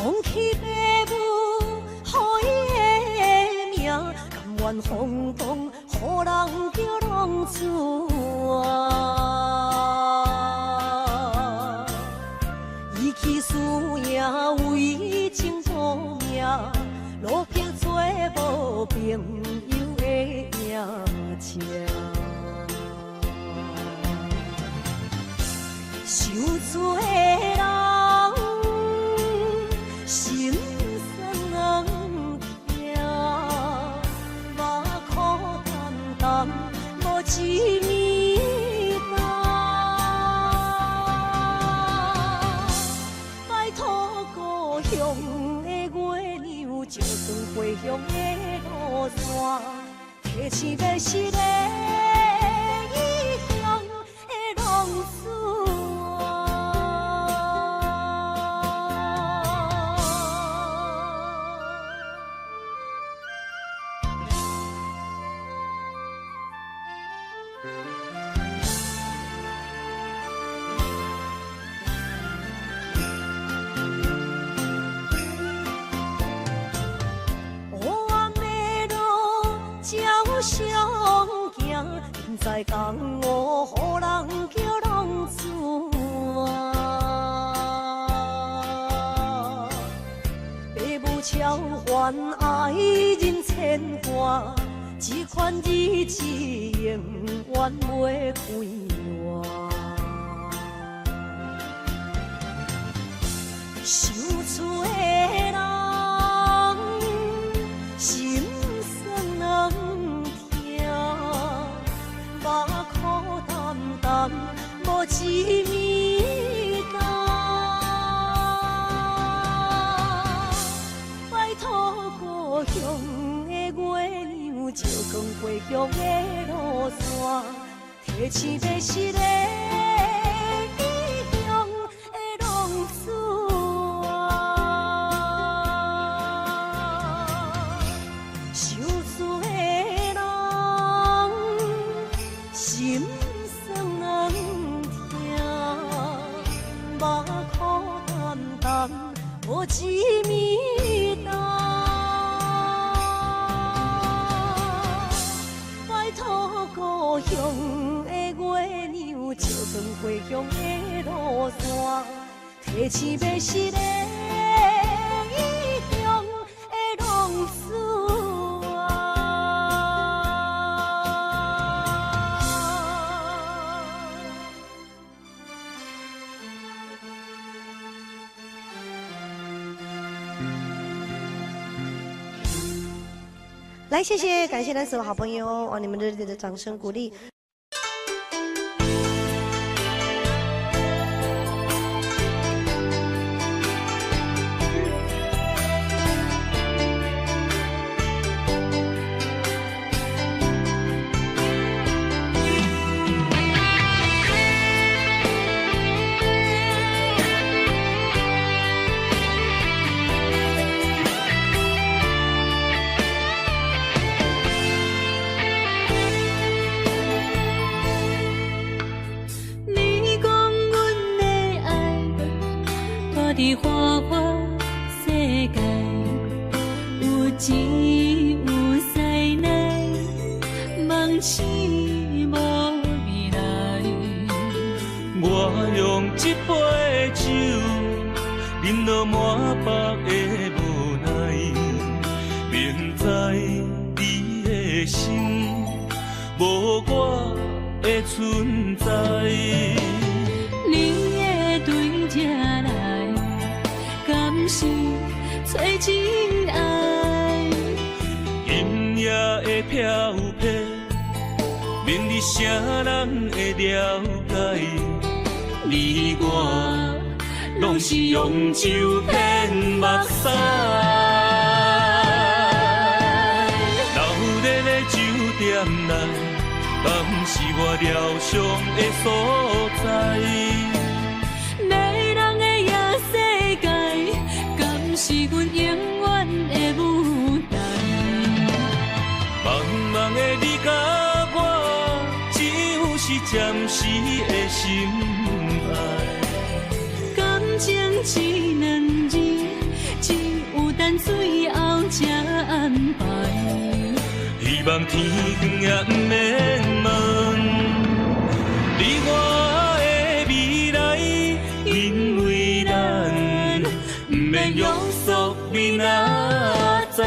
放弃父母，予伊的名，甘愿放荡，予人叫浪子啊！伊去输赢，为情赌命，路边做无朋友的赢者。受罪的人。心酸人听，目眶淡淡，无一面红。拜托故乡的月亮，照光回乡的路线，提醒要是个异乡的浪子。相行，现在江湖，予人叫浪子啊！父母超还爱人千万，这款日子永远袂归完。受罪的人，心酸人。目眶淡淡，无一面红。拜托故乡的月亮，照光回乡的路线，提醒要是个异乡的浪子啊！受罪的人。心酸人听，目眶淡淡，无一面红。拜托故乡的月亮，照光回乡的路线，提醒要是个异乡的浪子啊！来，谢谢，感谢咱所有好朋友哦，你们热烈的掌声鼓励。伫花花世界，有钱有势来，梦醒无未来。我用一杯酒，饮落满腹的无奈，明知你的心无我的存在。你的对这来，敢是找真爱？今夜的会飘泊，明日啥人会了解？你我拢是用酒骗目屎，流连的酒店内，敢是我疗伤的所在？迷人的夜世界，敢是阮永远的舞台？茫茫的你甲我，只有是暂时的心爱。感情一两字，只有等最后才安排。希望天光也不免问，你我的未来，因为咱不免约束明仔载。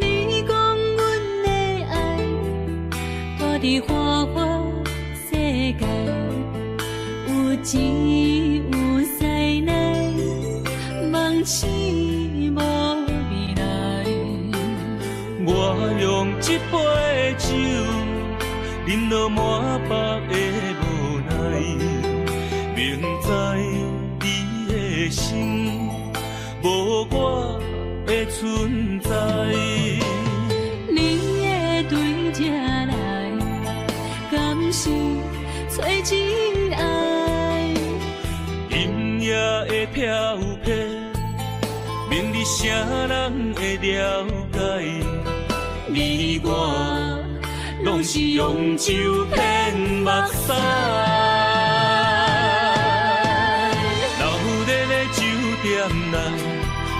你讲阮的爱，住伫花花世界，有钱有势来，梦醒无未来。我用一杯酒，饮落满腹的无奈，明知你的心无我的存在。你的对这来，敢是找真爱？阴夜的飘泊，明日啥人会了解？你我拢是用酒骗目屎，流连的酒店内，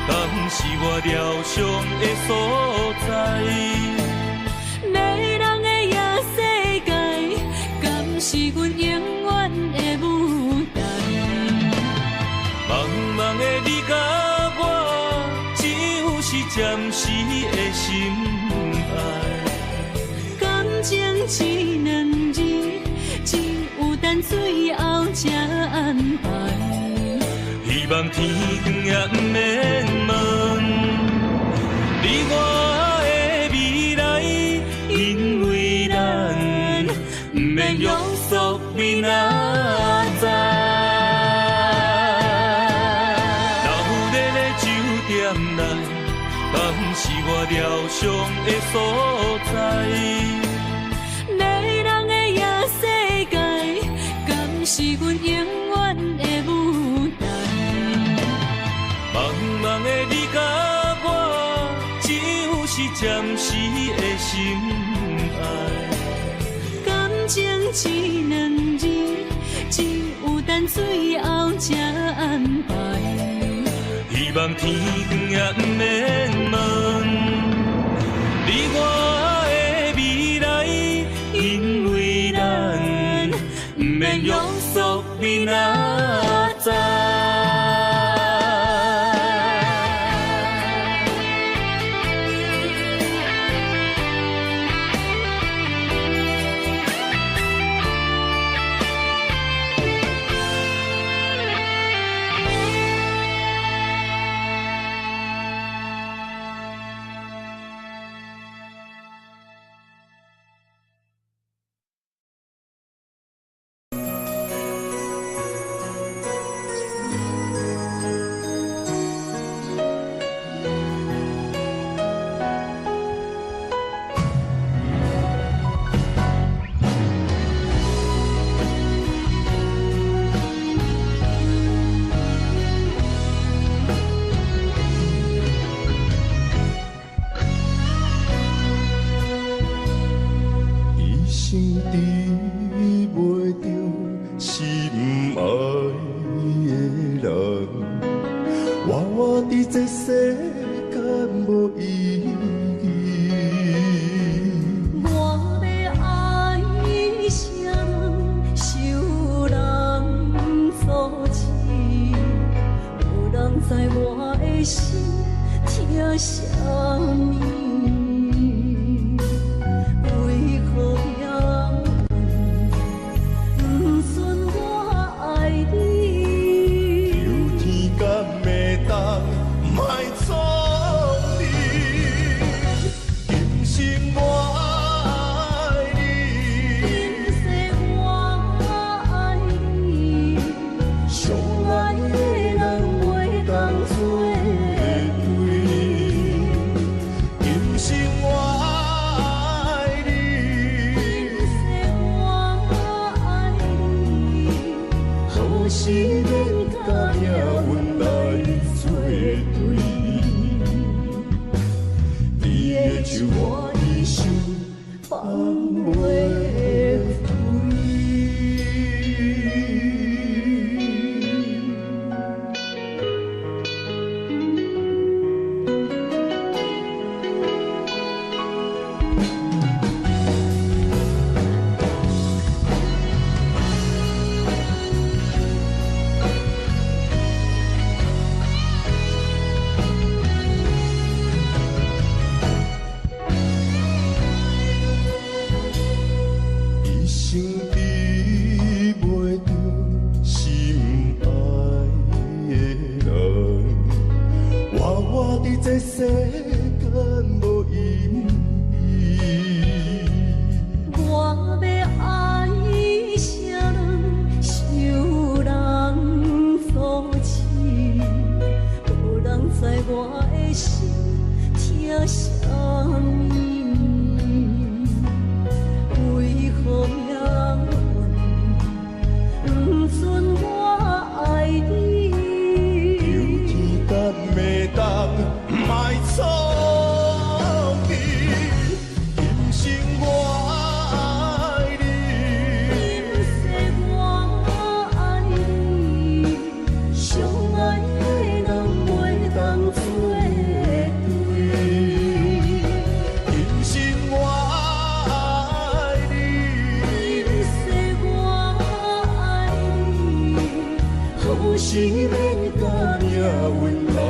敢是我疗伤的所在？迷人的夜世界，敢是阮永远的舞台？茫茫的你甲我，只有是暂时的心爱。感情一两字，只有等最后才安排。希望天光也不免问，你我的未来，因为咱不免约束明仔载。流连的酒店内，敢是我疗伤的所在？迷人的夜世界，敢是阮永远的舞台？茫茫的你甲我，只有是暂时的心爱。感情一两字，只有等最后才安排。希望天光也不免问，你我的未来，因为咱不免约束明仔载。像我的心放袂开。这世间无意义，我要爱啥人，想人所赐，无人知我的心疼啥物，为何命运不准我爱你？有天敢袂当。卖错去，今生我爱你，今世我爱你，相爱的人袂当作对。今生我爱你，今世我爱你，好是免甲命运来。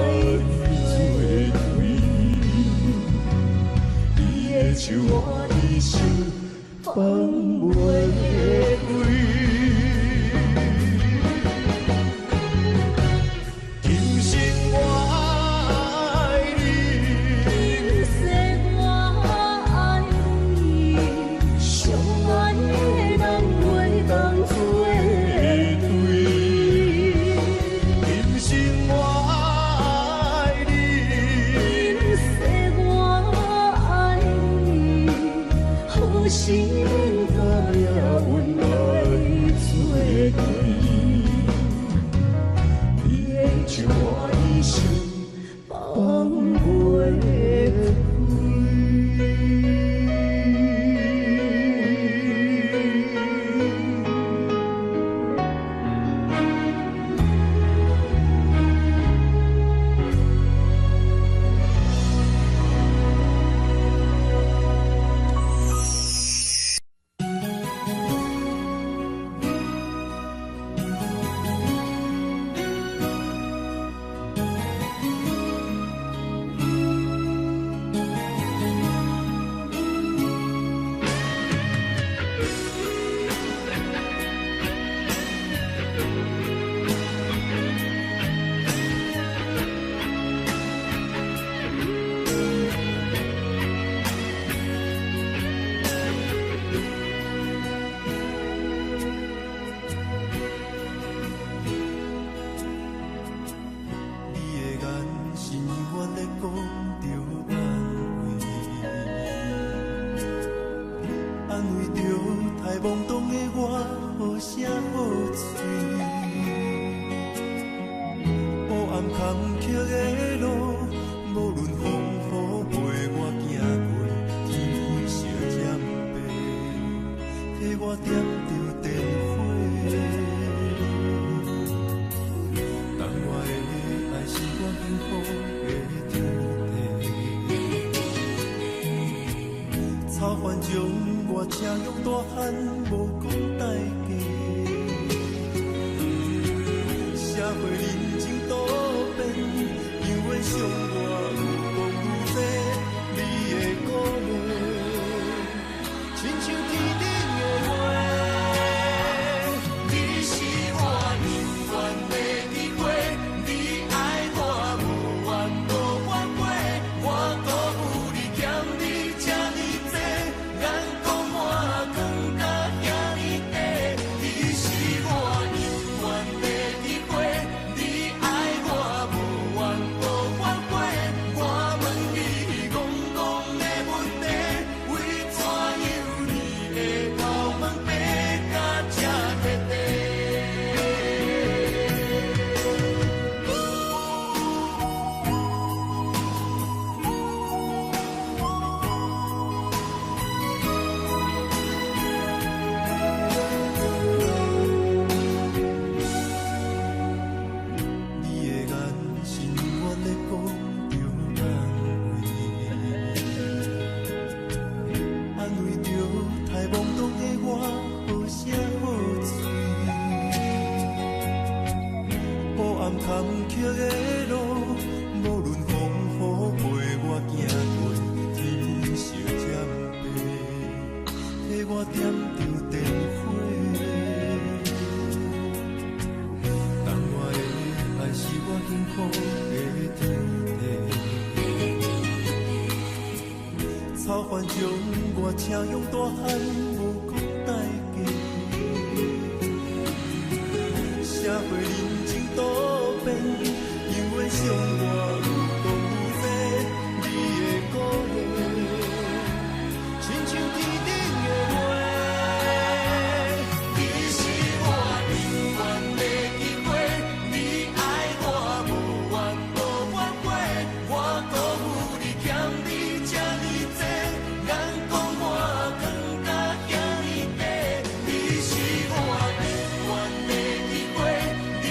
像我的心放袂开，今生我爱你，今世我爱你，相爱的人袂当作对。今生我爱你，今世我爱你。好是免甲命运来作对，你会像我的心放袂开。我点着电火。当我的爱是我幸福的天地，草原将我车用大汉无讲代价。社会人情多变，因为伤我愈讲愈多，你的鼓励，亲像天顶的月。你是我永远的机会，你爱我无怨无怨悔，我辜负你欠你这么多，人讲我更加遐尼白。你是我永远的机会。你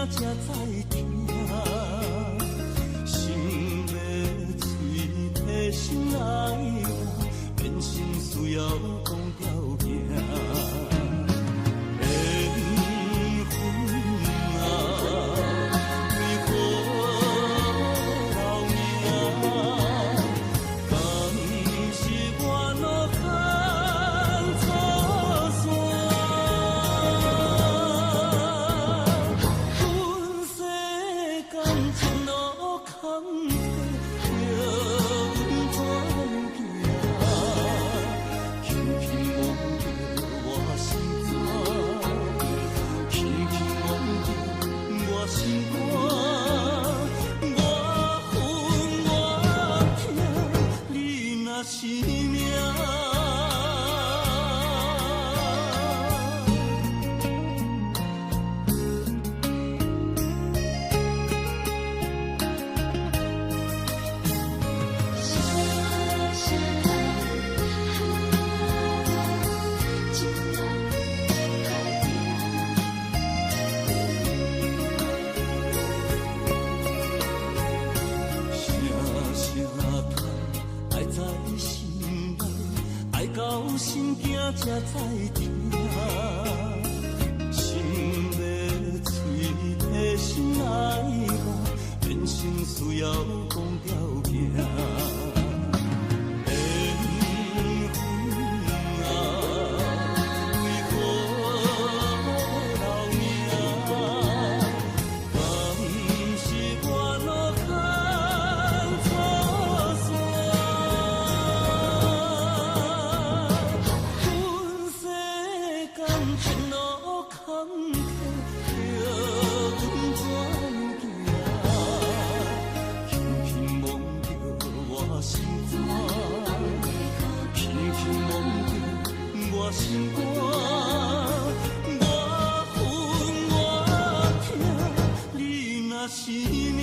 才知听，心要嘴提心爱我，变心需要讲条件。心惊才知听，心要嘴提心爱我，变成需要讲条件。心肝，我恨我痛，你若是命。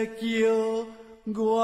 叫我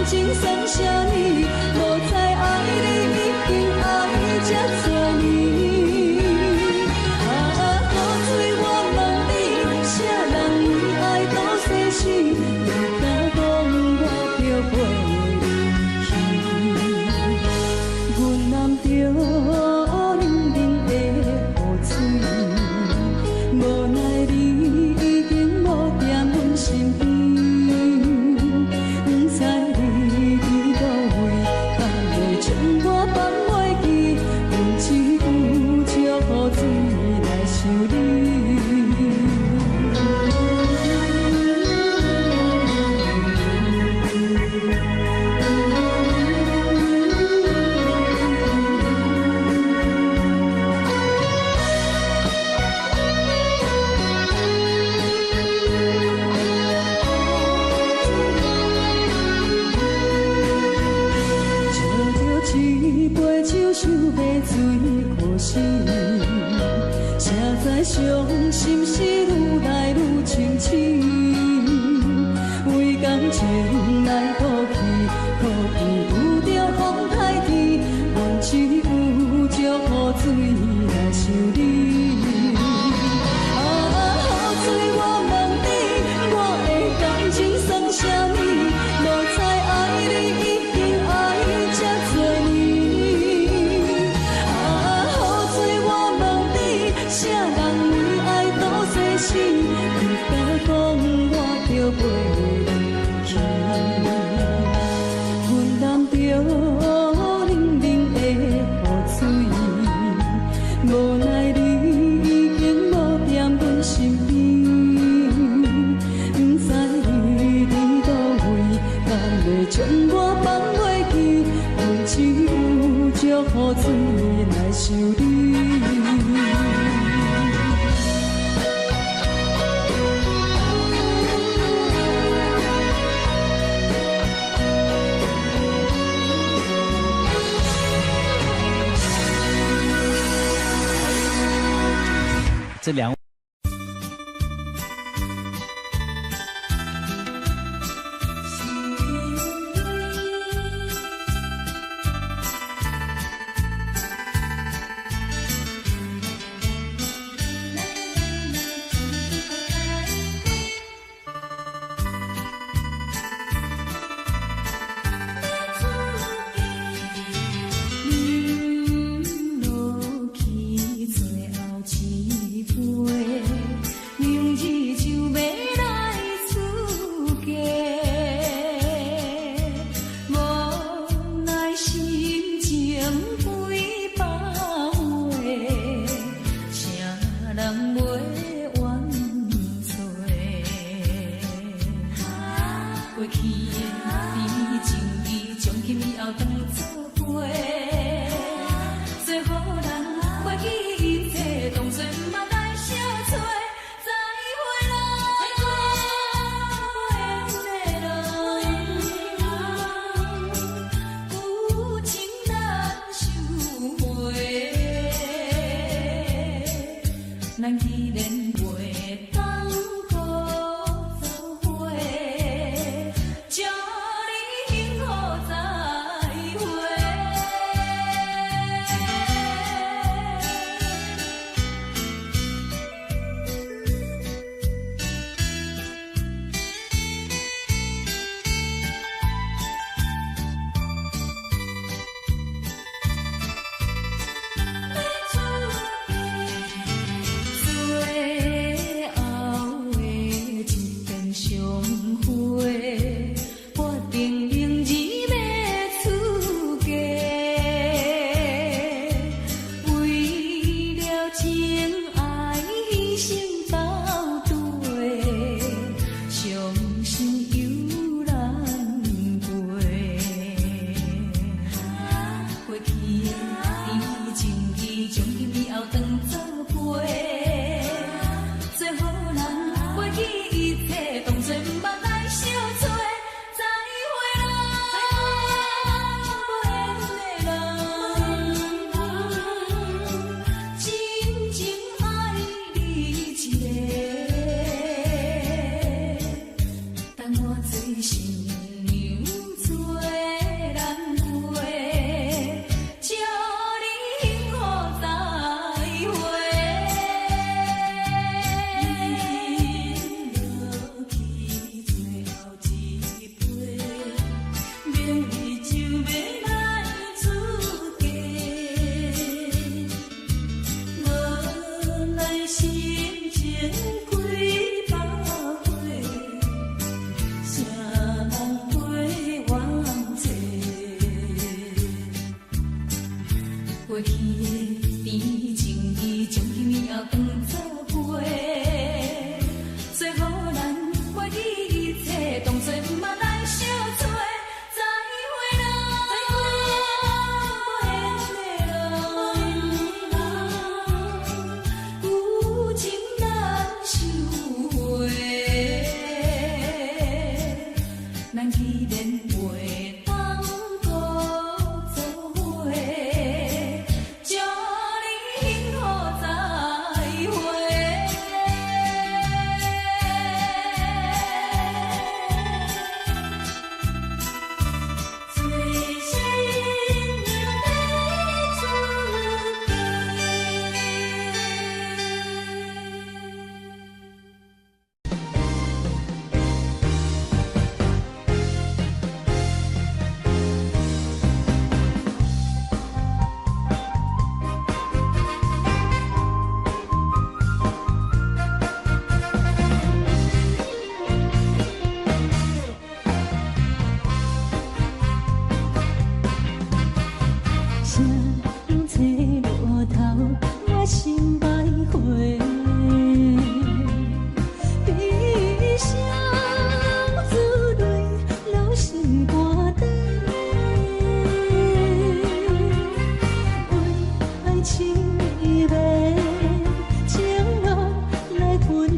情剩下你，无再爱你，已经爱这多年。咱身边，不知你伫倒位，敢会将我放袂记？用一壶祝福水来想你。这两位。落去最后一杯。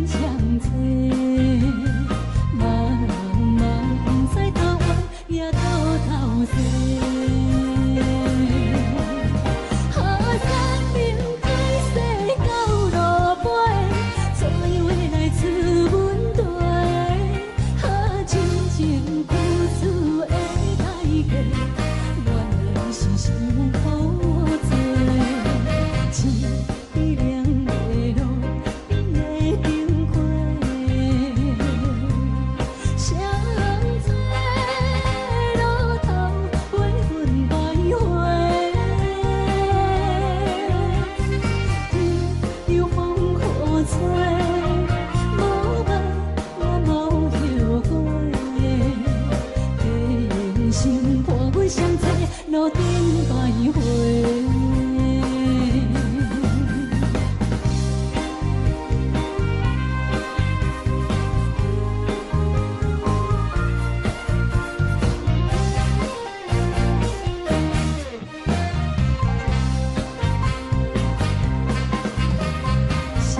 相找，茫茫不知头弯也到头西。路顶徘徊。相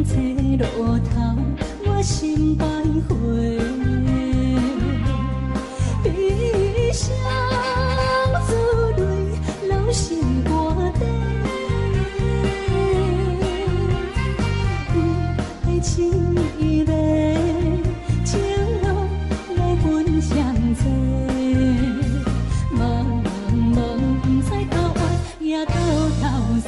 册路头，我心徘徊。悲伤。心肝底，爱情伊个情路来分相济，茫茫不知头弯也到头西。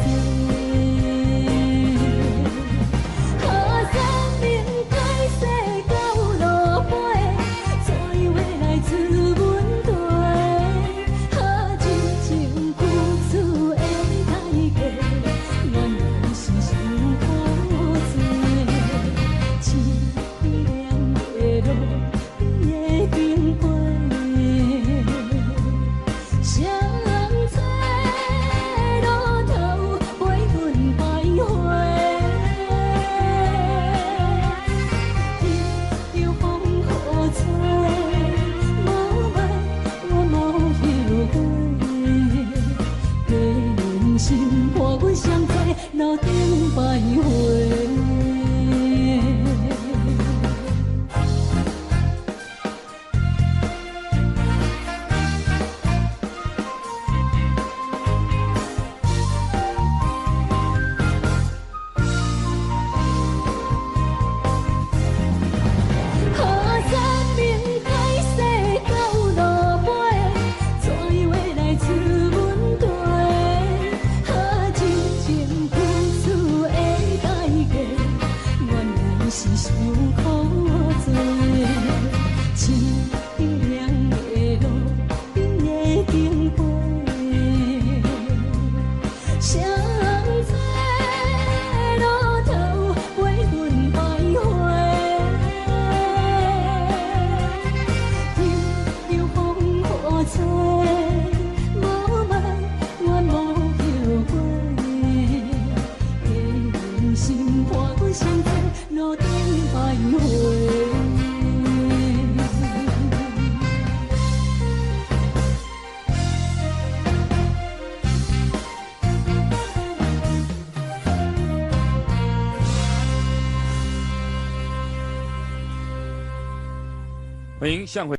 路顶徘徊。欢迎向回。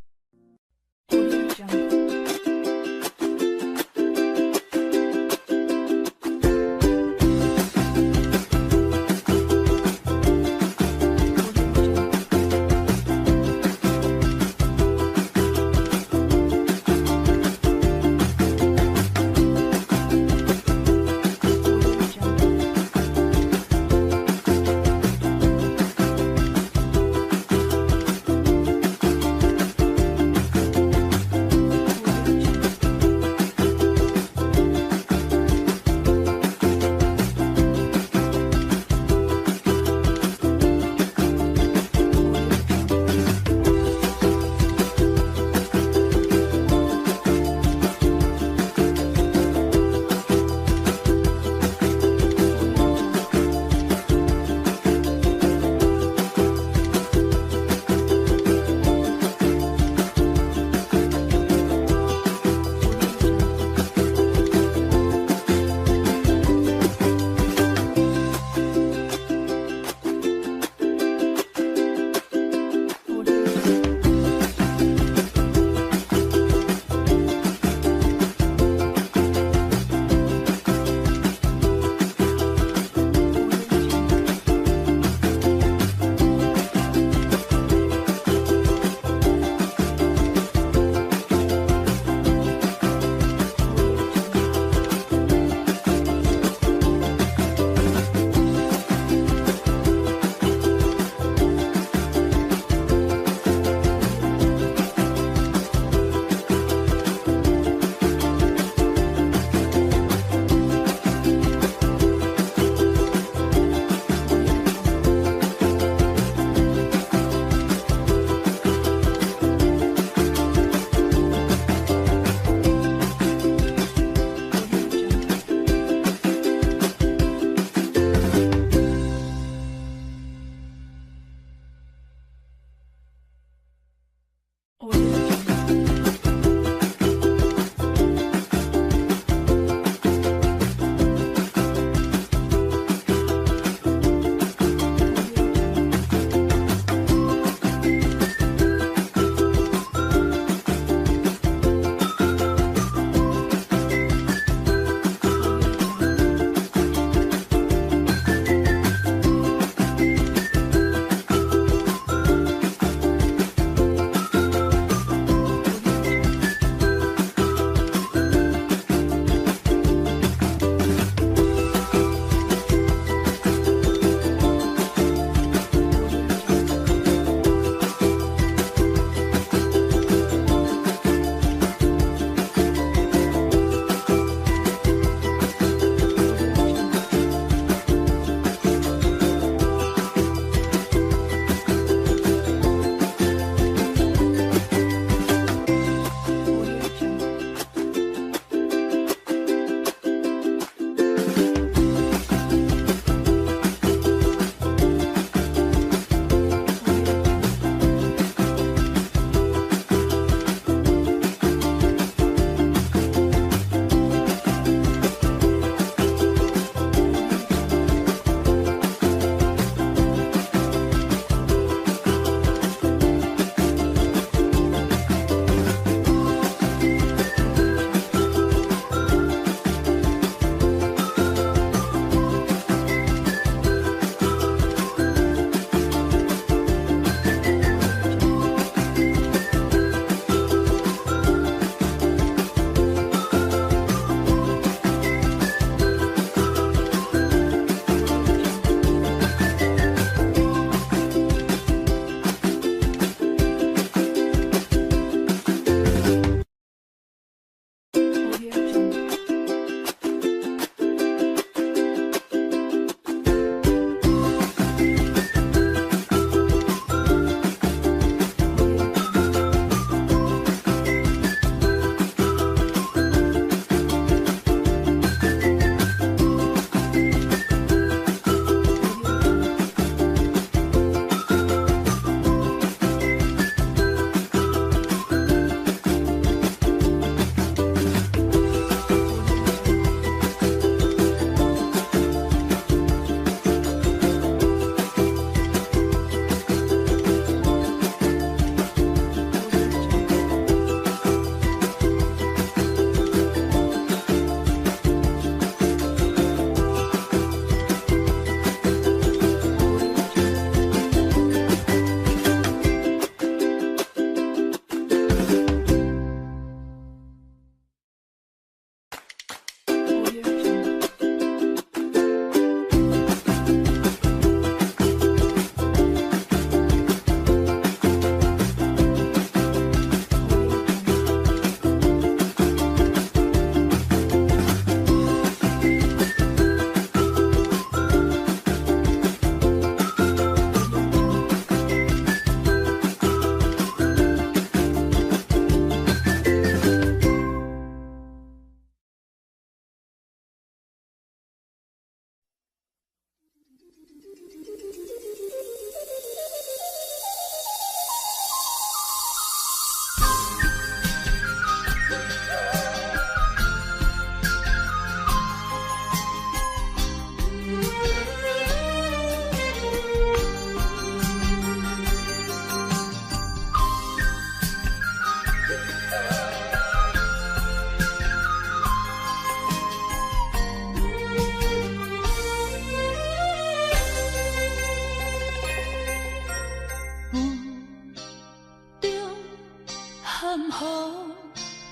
好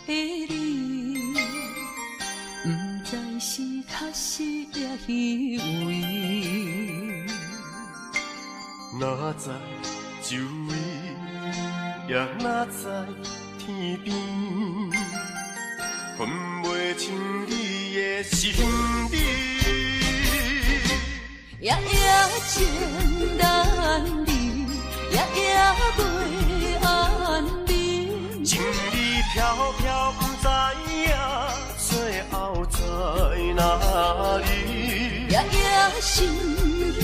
的你，不知是确实也虚伪。哪知周围，也哪知天边，分袂清你的心理。夜夜情难离，夜夜袂安眠。情意飘飘，不知影最后在哪里。夜夜心悲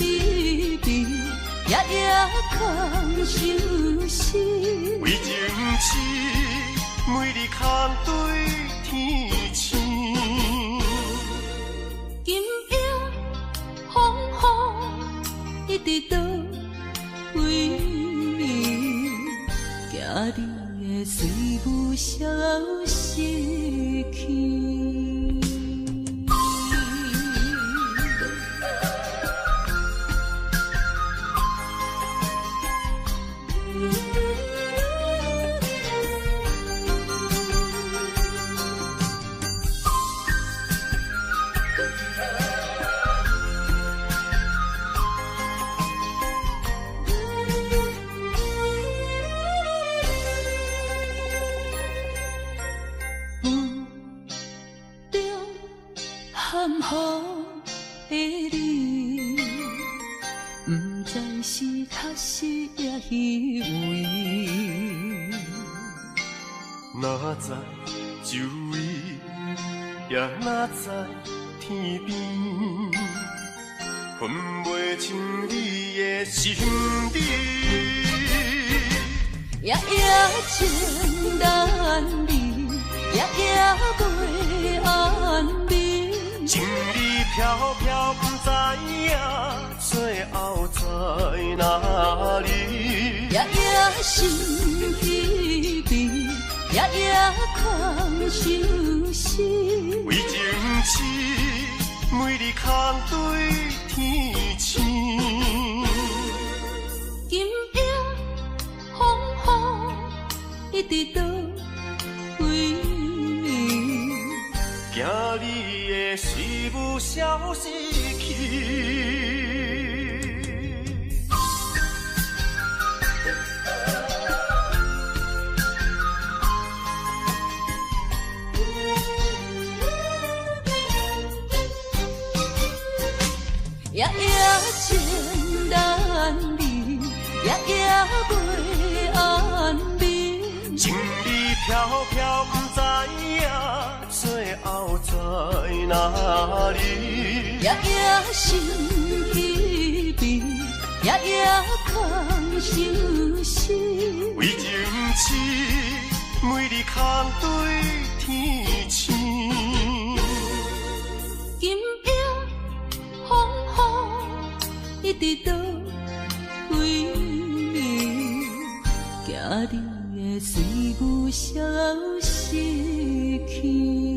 悲，夜夜空相思。为情痴，每日空对天星。今夜风雨一直到为暝，惊你的随无消息去。含糊的你，不知是确实也虚伪。哪知周围，也哪知天边，分袂清你的心理。夜夜情难离，夜夜袂安眠。情意飘飘，不知影最后在哪里。夜夜心悲悲，夜夜空相思。为情痴，每日空对天星。今夜风雨一直到为暝，惊你的随无消息去。夜夜情难离，夜夜袂安眠。情意飘飘，不知影最后在哪里。夜夜心悲悲，夜夜空相思。为情痴，每日空对天星。今夜风雨一直到为暝，惊你的随无消息去。